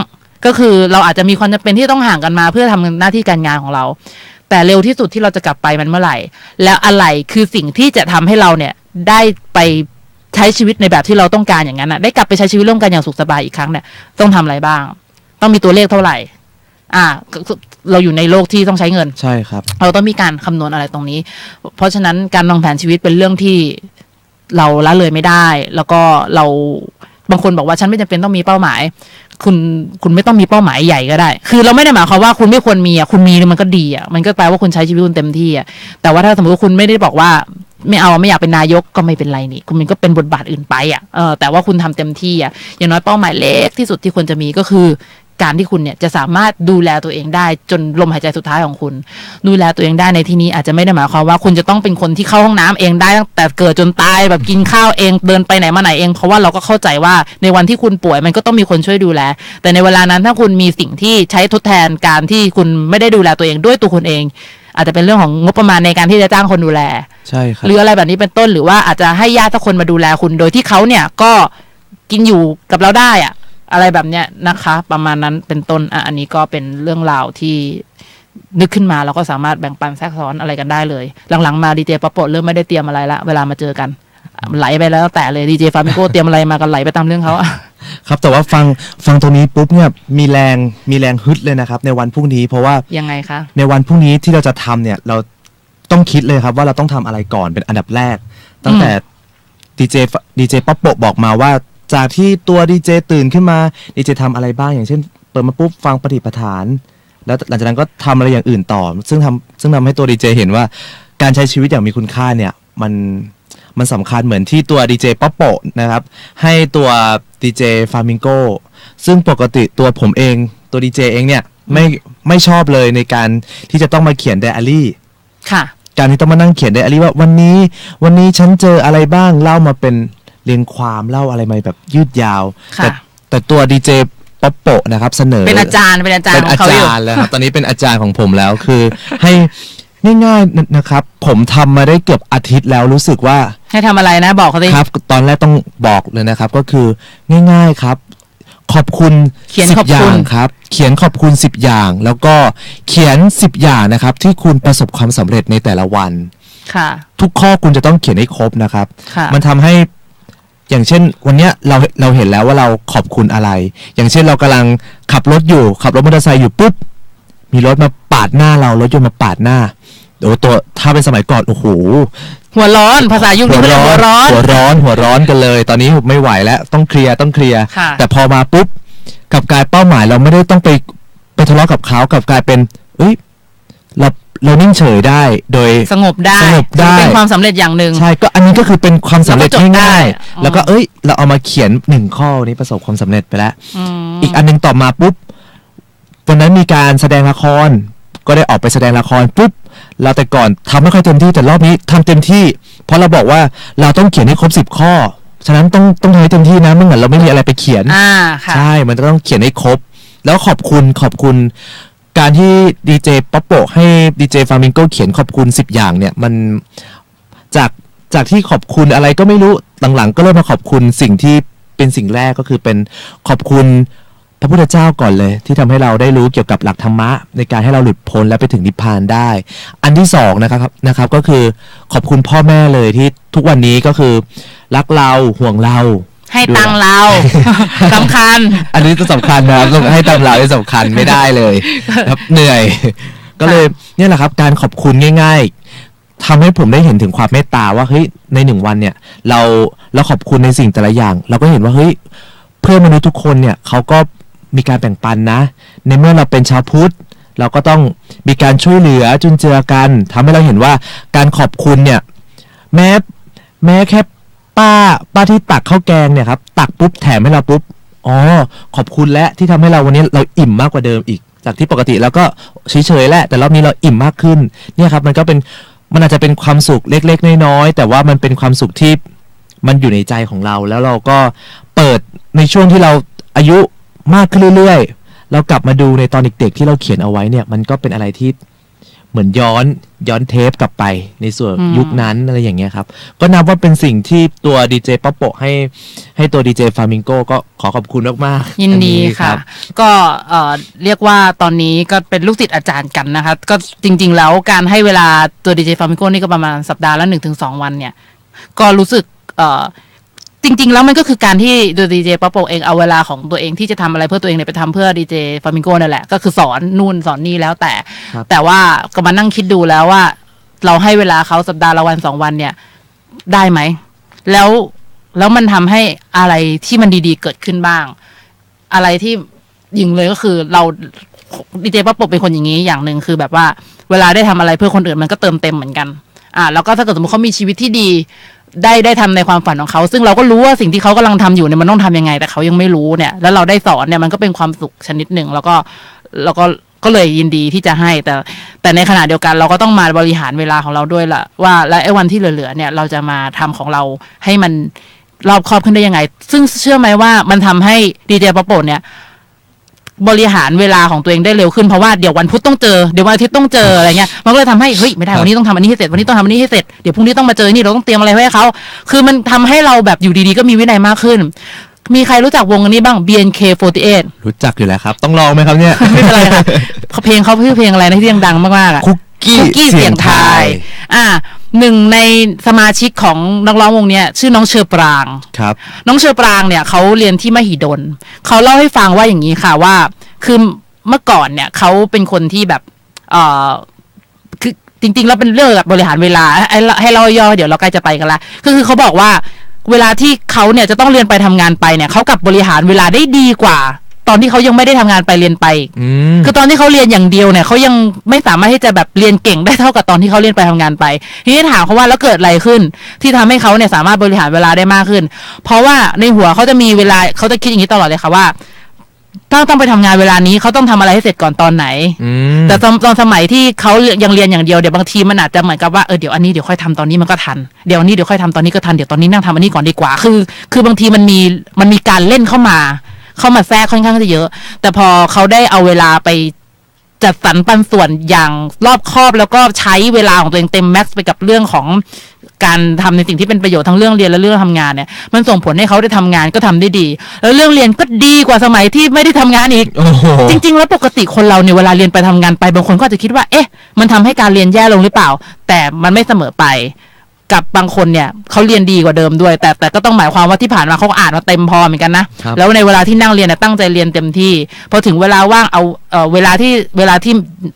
ก็คือเราอาจจะมีความจำเป็นที่ต้องห่างกันมาเพื่อทำหน้าที่การงานของเราแต่เร็วที่สุดที่เราจะกลับไปมันเมื่อไหร่แล้วอะไรคือสิ่งที่จะทำให้เราเนี่ยได้ไปใช้ชีวิตในแบบที่เราต้องการอย่างนั้นได้กลับไปใช้ชีวิตร่วมกันอย่างสุขสบายอีกครั้งเนี่ยต้องทำอะไรบ้างต้องมีตัวเลขเท่าไหร่เราอยู่ในโลกที่ต้องใช้เงินใช่ครับเราต้องมีการคำนวณอะไรตรงนี้เพราะฉะนั้นการวางแผนชีวิตเป็นเรื่องที่เราละเลยไม่ได้แล้วก็เราบางคนบอกว่าฉันไม่จำเป็นต้องมีเป้าหมายคุณไม่ต้องมีเป้าหมายใหญ่ก็ได้คือเราไม่ได้หมายความว่าคุณไม่ควรมีคุณมีมันก็ดีมันก็แปลว่าคุณใช้ชีวิตคุณเต็มที่แต่ว่าถ้าสมมติว่าคุณไม่ได้บอกว่าไม่อยากเป็นนายกก็ไม่เป็นไรนี่คุณมันก็เป็นบทบาทอื่นไปแต่ว่าคุณทำเต็มที่อย่างน้อยเป้าหมายเล็กที่สุดที่ควรจะมีก็คือ การที่คุณเนี่ยจะสามารถดูแลตัวเองได้จนลมหายใจสุดท้ายของคุณดูแลตัวเองได้ในที่นี้อาจจะไม่ได้หมายความว่าคุณจะต้องเป็นคนที่เข้าห้องน้ำเองได้ตั้งแต่เกิดจนตายแบบกินข้าวเองเดินไปไหนมาไหนเองเพราะว่าเราก็เข้าใจว่าในวันที่คุณป่วยมันก็ต้องมีคนช่วยดูแลแต่ในเวลานั้นถ้าคุณมีสิ่งที่ใช้ทดแทนการที่คุณไม่ได้ดูแลตัวเองด้วยตัวคุณเองอาจจะเป็นเรื่องของงบประมาณในการที่จะจ้างคนดูแลใช่ครับหรืออะไรแบบนี้เป็นต้นหรือว่าอาจจะให้ญาติสักคนมาดูแลคุณโดยที่เขาเนี่ยก็กินอยู่กับเราได้อะอะไรแบบเนี้ยนะคะประมาณนั้นเป็นต้นอันนี้ก็เป็นเรื่องราวที่นึกขึ้นมาแล้วก็สามารถแบ่งปันแทรกซ้อนอะไรกันได้เลยหลังๆมาดีเจป๊อปโปเริ่มไม่ได้เตรียมอะไรละเวลามาเจอกันไหลไปแล้วแต่เลยดีเจฟามิโก้เตรียมอะไรมากันไหลไปตามเรื่องเขาครับแต่ว่าฟังตรงนี้ปุ๊บเนี่ยมีแรงฮึดเลยนะครับในวันพรุ่งนี้เพราะว่ายังไงคะในวันพรุ่งนี้ที่เราจะทำเนี่ยเราต้องคิดเลยครับว่าเราต้องทำอะไรก่อนเป็นอันดับแรกตั้งแต่ดีเจป๊อปโปบอกมาว่าจากที่ตัวดีเจตื่นขึ้นมาดีเจทำอะไรบ้างอย่างเช่นเปิดมาปุ๊บฟังปฏิปทานแล้วหลังจากนั้นก็ทำอะไรอย่างอื่นต่อซึ่งทำให้ตัวดีเจเห็นว่าการใช้ชีวิตอย่างมีคุณค่าเนี่ยมันสำคัญเหมือนที่ตัวดีเจป๊อปโปนะครับให้ตัวดีเจฟามิงโกซึ่งปกติตัวผมเองตัวดีเจเองเนี่ยไม่ชอบเลยในการที่จะต้องมาเขียนไดอารี่ค่ะการที่ต้องมานั่งเขียนไดอารี่ว่าวันนี้ฉันเจออะไรบ้างเล่ามาเป็นเรียงความเล่าอะไรมาแบบยืดยาวแต่ตัวดีเจป๊อปโปนะครับเสนอเป็นอาจารย์ของเขาอยู่แล้วครับตอนนี้เป็นอาจารย์ของผมแล้วคือให้ง่ายๆนะครับผมทำมาได้เกือบอาทิตย์แล้วรู้สึกว่าให้ทำอะไรนะบอกเขาสิครับตอนแรกต้องบอกเลยนะครับก็คือง่ายๆครับขอบคุณ10อย่างครับเขียนขอบคุณ10อย่างแล้วก็เขียน10อย่างนะครับที่คุณประสบความสำเร็จในแต่ละวันค่ะทุกข้อคุณจะต้องเขียนให้ครบนะครับมันทำให้อย่างเช่นวันนี้เราเห็นแล้วว่าเราขอบคุณอะไรอย่างเช่นเรากำลังขับรถมอเตอร์ไซค์อยู่ปุ๊บมีรถมาปาดหน้าเรารถยนต์มาปาดหน้าตัวถ้าเป็นสมัยก่อนโอ้โหหัวร้อนภาษายุคนี้หัวร้อนกันเลยตอนนี้ไม่ไหวแล้วต้องเคลียร์แต่พอมาปุ๊บกับกลายเป้าหมายเราไม่ได้ต้องไปทะเลาะกับเขากับกลายเป็นเรานิ่งเฉยได้โดยสงบได้เป็นความสำเร็จอย่างหนึ่งใช่ก็อันนี้ก็คือเป็นความสำเร็จง่ายๆแล้วก็เราเอามาเขียน1ข้อนี้ประสบความสำเร็จไปแล้วอีกอันนึงต่อมาปุ๊บวันนั้นมีการแสดงละครก็ได้ออกไปแสดงละครปุ๊บเราแต่ก่อนทำไม่ค่อยเต็มที่แต่รอบนี้ทำเต็มที่เพราะเราบอกว่าเราต้องเขียนให้ครบ10ข้อฉะนั้นต้องทำให้เต็มที่นะไม่เหมือนเราไม่มีอะไรไปเขียนใช่มันต้องเขียนให้ครบแล้วขอบคุณการที่ดีเจป๊อปโปให้ดีเจฟามิงโกเขียนขอบคุณ10อย่างเนี่ยมันจากที่ขอบคุณอะไรก็ไม่รู้หลังๆก็เริ่มมาขอบคุณสิ่งที่เป็นสิ่งแรกก็คือเป็นขอบคุณพระพุทธเจ้าก่อนเลยที่ทำให้เราได้รู้เกี่ยวกับหลักธรรมะในการให้เราหลุดพ้นและไปถึงนิพพานได้อันที่สองนะครับก็คือขอบคุณพ่อแม่เลยที่ทุกวันนี้ก็คือรักเราห่วงเราให้ตังเราสำคัญอันนี้ต้องสำคัญนะครับต้องให้ตังเราที่สำคัญไม่ได้เลยครับเหนื่อยก็เลยเนี่ยแหละครับการขอบคุณง่ายๆทำให้ผมได้เห็นถึงความเมตตาว่าเฮ้ยใน1วันเนี่ยเราขอบคุณในสิ่งแต่ละอย่างเราก็เห็นว่าเฮ้ยเพื่อนมนุษย์ทุกคนเนี่ยเขาก็มีการแบ่งปันนะในเมื่อเราเป็นชาวพุทธเราก็ต้องมีการช่วยเหลือจุนเจือกันทำให้เราเห็นว่าการขอบคุณเนี่ยแม้แค่ป้าที่ตักข้าวแกงเนี่ยครับตักปุ๊บแถมให้เราปุ๊บอ๋อขอบคุณและที่ทำให้เราวันนี้เราอิ่มมากกว่าเดิมอีกจากที่ปกติแล้วก็เฉยๆแหละแต่รอบนี้เราอิ่มมากขึ้นเนี่ยครับมันอาจจะเป็นความสุขเล็กๆน้อยๆแต่ว่ามันเป็นความสุขที่มันอยู่ในใจของเราแล้วเราก็เปิดในช่วงที่เราอายุมากขึ้นเรื่อยๆเรากลับมาดูในตอนเด็กๆที่เราเขียนเอาไว้เนี่ยมันก็เป็นอะไรที่เหมือนย้อนเทปกลับไปในส่วนยุคนั้นอะไรอย่างเงี้ยครับก็นับว่าเป็นสิ่งที่ตัวดีเจป๊อปโปให้ตัวดีเจฟามิงโกก็ขอขอบคุณมากๆยินดีค่ะก็เรียกว่าตอนนี้ก็เป็นลูกศิษย์อาจารย์กันนะคะก็จริงๆแล้วการให้เวลาตัวดีเจฟามิงโกนี่ก็ประมาณสัปดาห์ละ 1-2 วันเนี่ยก็รู้สึกจริงๆแล้วมันก็คือการที่ดีเจป๊อปโปเองเอาเวลาของตัวเองที่จะทำอะไรเพื่อตัวเองเนี่ยไปทำเพื่อดีเจฟามิงโกนั่นแหละก็คือสอนนู่นสอนนี่แล้วแต่ว่าก็มานั่งคิดดูแล้วว่าเราให้เวลาเขาสัปดาห์ละวัน2 วันเนี่ยได้ไหมแล้วมันทำให้อะไรที่มันดีๆเกิดขึ้นบ้างอะไรที่ยิงเลยก็คือเราดีเจป๊อปโปเป็นคนอย่างนี้อย่างหนึ่งคือแบบว่าเวลาได้ทำอะไรเพื่อคนอื่นมันก็เติมเต็มเหมือนกันแล้วก็ถ้าเกิดสมมติเขามีชีวิตที่ดี ได้ทำในความฝันของเขาซึ่งเราก็รู้ว่าสิ่งที่เขากำลังทำอยู่เนี่ยมันต้องทำยังไงแต่เขายังไม่รู้เนี่ยแล้วเราได้สอนเนี่ยมันก็เป็นความสุขชนิดหนึ่งแล้วก็เลยยินดีที่จะให้แต่ในขณะเดียวกันเราก็ต้องมาบริหารเวลาของเราด้วยล่ะว่าและไอ้วันที่เหลือๆเนี่ยเราจะมาทำของเราให้มันรอบคอบขึ้นได้ยังไงซึ่งเชื่อไหมว่ามันทำให้ดีเจป๊อปโปเนี่ยบริหารเวลาของตัวเองได้เร็วขึ้นเพราะว่าเดี๋ยววันพุธต้องเจอเดี๋ยววันอาทิตย์ต้องเจออะไรเงี้ยมันก็เลยทำให้เฮ้ยไม่ได้วันนี้ต้องทำอันนี้ให้เสร็จวันนี้ต้องทำอันนี้ให้เสร็จเดี๋ยวพรุ่งนี้ต้องมาเจอนี่เราต้องเตรียมอะไรไว้ให้เขาคือมันทำให้เราแบบอยู่ดีๆก็มีวินัยมากขึ้นมีใครรู้จักวงนี้บ้าง BNK48 รู้จักอยู่แล้วครับต้องลองไหมครับเนี่ย ไม่เป็นไรครับเพลงเขาคือเพลงอะไรนะที่ดังมากๆอ่ะ คุกกี้เสียงไทยหนึ่งในสมาชิกของนักร้องวงเนี้ยชื่อน้องเชอปรางครับน้องเชอปรางเนี่ยเขาเรียนที่มหิดลเขาเล่าให้ฟังว่าอย่างนี้ค่ะว่าคือเมื่อก่อนเนี่ยเขาเป็นคนที่แบบคือจริงๆแล้วเป็นเรื่องแบบบริหารเวลาให้เราย่อเดี๋ยวเราใกล้จะไปกันละคือเขาบอกว่าเวลาที่เขาเนี่ยจะต้องเรียนไปทำงานไปเนี่ยเขากลับบริหารเวลาได้ดีกว่าตอนที่เขายังไม่ได้ทำงานไปเรียนไปคือตอนที่เขาเรียนอย่างเดียวเนี่ยเขายังไม่สามารถที่จะแบบเรียนเก่งได้เท่ากับตอนที่เขาเรียนไปทำงานไปทีนี้ถามเขาว่าแล้วเกิดอะไรขึ้นที่ทำให้เขาเนี่ยสามารถบริหารเวลาได้มากขึ้นเพราะว่าในหัวเขาจะมีเวลาเขาจะคิดอย่างนี้ตลอดเลยค่ะว่าต้องไปทำงานเวลานี้เขาต้องทำอะไรให้เสร็จก่อนตอนไหนแต่ตอนสมัยที่เขายังเรียนอย่างเดียวเดี๋ยวบางทีมันอาจจะเหมือนกับว่าเดี๋ยวอันนี้เดี๋ยวค่อยทำตอนนี้มันก็ทันเดี๋ยวอันนี้เดี๋ยวค่อยทำตอนนี้ก็ทันเดี๋ยวตอนนี้นั่งทำอันนี้ก่อนดีกว่าคือบางทีมันมีการเล่นเข้ามาแทรกค่อนข้างจะเยอะแต่พอเขาได้เอาเวลาไปจัดสรรปันส่วนอย่างรอบคอบแล้วก็ใช้เวลาของตัวเองเต็มแม็กซ์ไปกับเรื่องของการทำในสิ่งที่เป็นประโยชน์ทั้งเรื่องเรียนและเรื่องทำงานเนี่ยมันส่งผลให้เขาได้ทำงานก็ทำได้ดีแล้วเรื่องเรียนก็ดีกว่าสมัยที่ไม่ได้ทำงานอีก จริงๆแล้วปกติคนเราเนี่ยเวลาเรียนไปทำงานไปบางคนก็อาจจะคิดว่ามันทำให้การเรียนแย่ลงหรือเปล่าแต่มันไม่เสมอไปกับบางคนเนี่ยเขาเรียนดีกว่าเดิมด้วยแต่ก็ต้องหมายความว่าที่ผ่านมาเขาอ่านมาเต็มพอเหมือนกันนะแล้วในเวลาที่นั่งเรียนตั้งใจเรียนเต็มที่พอถึงเวลาว่างเอาเวลาที่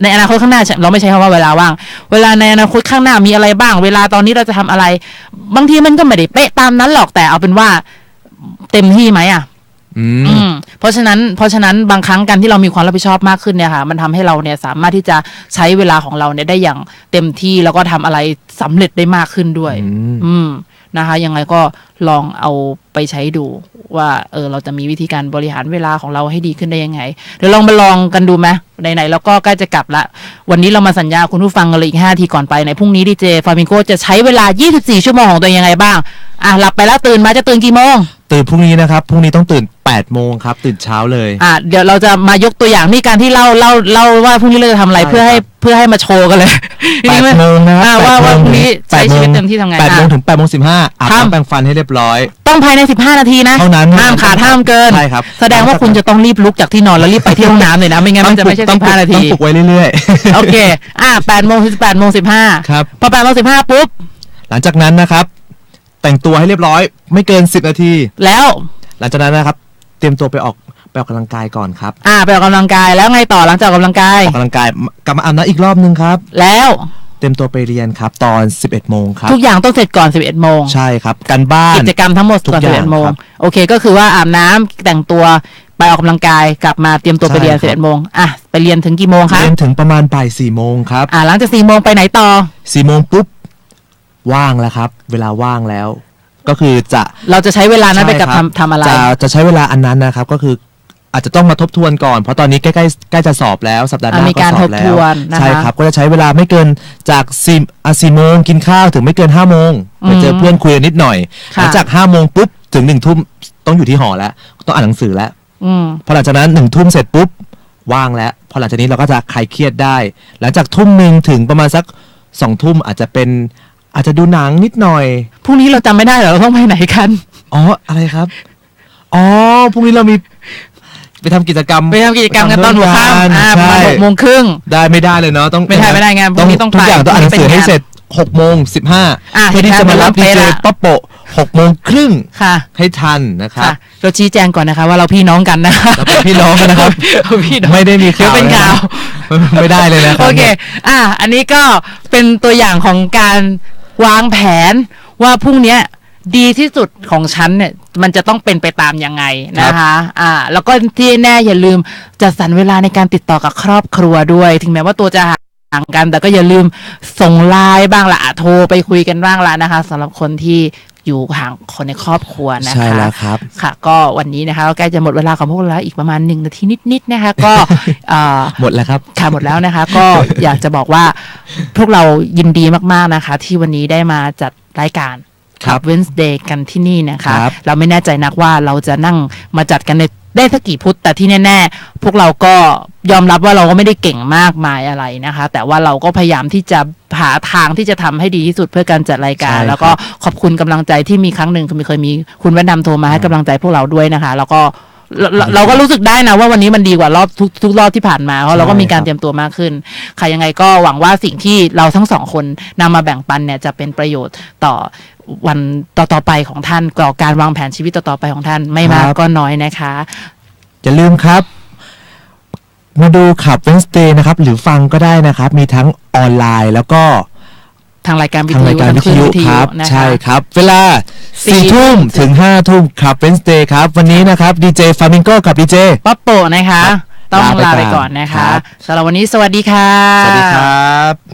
ในอนาคตข้างหน้าเราไม่ใช้คำว่าเวลาว่างเวลาในอนาคตข้างหน้ามีอะไรบ้างเวลาตอนนี้เราจะทำอะไรบางทีมันก็ไม่ได้เป๊ะตามนั้นหรอกแต่เอาเป็นว่าเต็มที่ไหมเพราะฉะนั้นบางครั้งการที่เรามีความรับผิดชอบมากขึ้นเนี่ยค่ะมันทำให้เราเนี่ยสามารถที่จะใช้เวลาของเราเนี่ยได้อย่างเต็มที่แล้วก็ทำอะไรสำเร็จได้มากขึ้นด้วยนะคะยังไงก็ลองเอาไปใช้ดูว่าเราจะมีวิธีการบริหารเวลาของเราให้ดีขึ้นได้ยังไงเดี๋ยวลองมาลองกันดูไหมไหนๆแล้วก็ใกล้จะกลับละวันนี้เรามาสัญญาคุณผู้ฟังกันเลยอีก5 นาทีก่อนไปในพรุ่งนี้ดีเจฟามิงโกจะใช้เวลา24 ชั่วโมงของตัวเองยังไงบ้างหลับไปแล้วตื่นมาจะตื่นกี่โมงตื่นพรุ่งนี้นะครับพรุ่งนี้ต้องตื่น8 โมงครับตื่นเช้าเลยเดี๋ยวเราจะมายกตัวอย่างนี่การที่เล่าว่าพรุ่งนี้เราจะทำอะไรเพื่อให้มาโชว์กันเลย8 โมงนะว่าพรุ่งนี้ใช้ชีวิตเต็มที่ทำไง8 โมงถึง8 โมง 15อาบน้ำแปรงฟันให้เรียบร้อยต้องภายใน15 นาทีนะเท่านั้นห้ามขาดห้ามเกินใช่ครับแสดงว่าคุณจะต้องรีบลุกจากที่นอนแล้วรีบไปที่ห้องน้ำเลยนะไม่งั้นมันจะไม่ใช่15 นาทีต้องปลุกไว้เรื่อยๆโอเค8 โมงถึง8 โมง 15ครับพอ8 โมง 15ปุ๊บหลังจากนั้นนะครับแต่งตัวให้เรียบร้อยไม่เกิน10 นาทีแล้วหลังจากนั้นนะครับเตรียมตัวไปออกกำลังกายก่อนครับไปออกกำลังกายแล้วไงต่อหลังจากออกกำลังกายกลับมาอาบน้ำอีกรอบนึงครับแล้วเตรียมตัวไปเรียนครับตอน 11 โมงครับทุกอย่างต้องเสร็จก่อน11 โมงใช่ครับการบ้านกิจกรรมทั้งหมดก่อน11 โมงโอเคก็คือว่าอาบน้ำแต่งตัวไปออกกำลังกายกลับมาเตรียมตัวไปเรียน11 โมงไปเรียนถึงกี่โมงครับเรียนถึงประมาณบ่าย4 โมงครับหลังจาก4 โมงไปไหนต่อ4 โมงปุ๊บว่างแล้วครับเวลาว่างแล้วก็คือเราจะใช้เวลานั้นไปกับทำอะไรจะใช้เวลาอันนั้นนะครับก็คืออาจจะต้องมาทบทวนก่อนเพราะตอนนี้ใกล้จะสอบแล้วสัปดาห์หน้าก็สอบแล้วใช่ครับก็จะใช้เวลาไม่เกินจาก4 โมงกินข้าวถึงไม่เกิน5 โมงไปเจอเพื่อนคุยนิดหน่อยหลังจาก5 โมงปุ๊บถึง1 ทุ่มต้องอยู่ที่หอแล้วต้องอ่านหนังสือแล้วพอหลังจากนั้น1 ทุ่มเสร็จปุ๊บว่างแล้วพอหลังจากนี้เราก็จะคลายเครียดได้หลังจาก1 ทุ่มถึงประมาณสัก2 ทุ่มอาจจะดูหนังนิดหน่อยพรุ่งนี้เราจำไม่ได้เหรอเราต้องไปไหนกันอะไรครับพรุ่งนี้เรามีไปทำกิจกรรมกันตอนหัวค่ำประมาณ6 โมงครึ่งได้ไม่ได้เลยเนาะต้องไม่ได้ไงพรุ่งนี้ต้องทุกอย่างต้องอ่านหนังสือให้เสร็จ6 โมง 15เพื่อที่จะมารับดีเจป๊อปโป6 โมงครึ่งให้ทันนะครับเราชี้แจงก่อนนะคะว่าเราพี่น้องกันนะคะเราเป็นพี่น้องกันนะครับไม่ได้มีข่าวเป็นข่าวไม่ได้เลยนะครับโอเคอันนี้ก็เป็นตัวอย่างของการวางแผนว่าพรุ่งนี้ดีที่สุดของฉันเนี่ยมันจะต้องเป็นไปตามยังไงนะคะแล้วก็ที่แน่อย่าลืมจัดสรรเวลาในการติดต่อกับครอบครัวด้วยถึงแม้ว่าตัวจะ างกันแต่ก็อย่าลืมส่งไลน์บ้างละโทรไปคุยกันบ้างละนะคะสำหรับคนที่อยู่ห่างคนในครอบครัวนะคะ ใช่แล้วครับ ค่ะก็วันนี้นะคะก็ใกล้จะหมดเวลาของพวกเราแล้วอีกประมาณ1 นาทีนิดๆนะคะก็ หมดแล้วครับ ค่ะหมดแล้วนะคะ ก็อยากจะบอกว่าพวกเรายินดีมากๆนะคะ ที่วันนี้ได้มาจัดรายการ ครับ Wednesday กันที่นี่นะคะ ครับ เราไม่แน่ใจนักว่าเราจะนั่งมาจัดกันในได้สักกี่พุธแต่ที่แน่ๆพวกเราก็ยอมรับว่าเราก็ไม่ได้เก่งมากมายอะไรนะคะ แต่ว่าเราก็พยายามที่จะหาทางที่จะทำให้ดีที่สุดเพื่อการจัดรายการ ใช่ครับ แล้วก็ขอบคุณกำลังใจที่มีครั้งหนึ่งเคยมีคุณแว่นดำโทรมาให้กำลังใจพวกเราด้วยนะคะ แล้วก็เราก็รู้สึกได้นะว่าวันนี้มันดีกว่ารอบทุกรอบที่ผ่านมาเพราะเราก็มีการเตรียมตัวมากขึ้นค่ะยังไงก็หวังว่าสิ่งที่เราทั้งสองคนนำมาแบ่งปันเนี่ยจะเป็นประโยชน์ต่อวันต่อไปของท่านต่อการวางแผนชีวิตต่อไปของท่านไม่มากก็น้อยนะคะ อย่าลืมครับ มาดูขับ Wednesday นะครับ หรือฟังก็ได้นะครับ มีทั้งออนไลน์แล้วก็ ทางรายการวิ ทาง ท รา ยุ ยการวิทยุครับ นะคะ ใช่ครับ เวลา 4 4 ทุ่มถึง 5 ทุ่มขับ Wednesday ครับ วันนี้นะครับดีเจฟามิงโกกับดีเจ ป๊อปโปะนะคะ ต้องลา ลา ไป ไปก่ ก่อ อน น นะ ครั คะ บ สำหรับวันนี้สวัสดีค่ะ สวัสดีครับ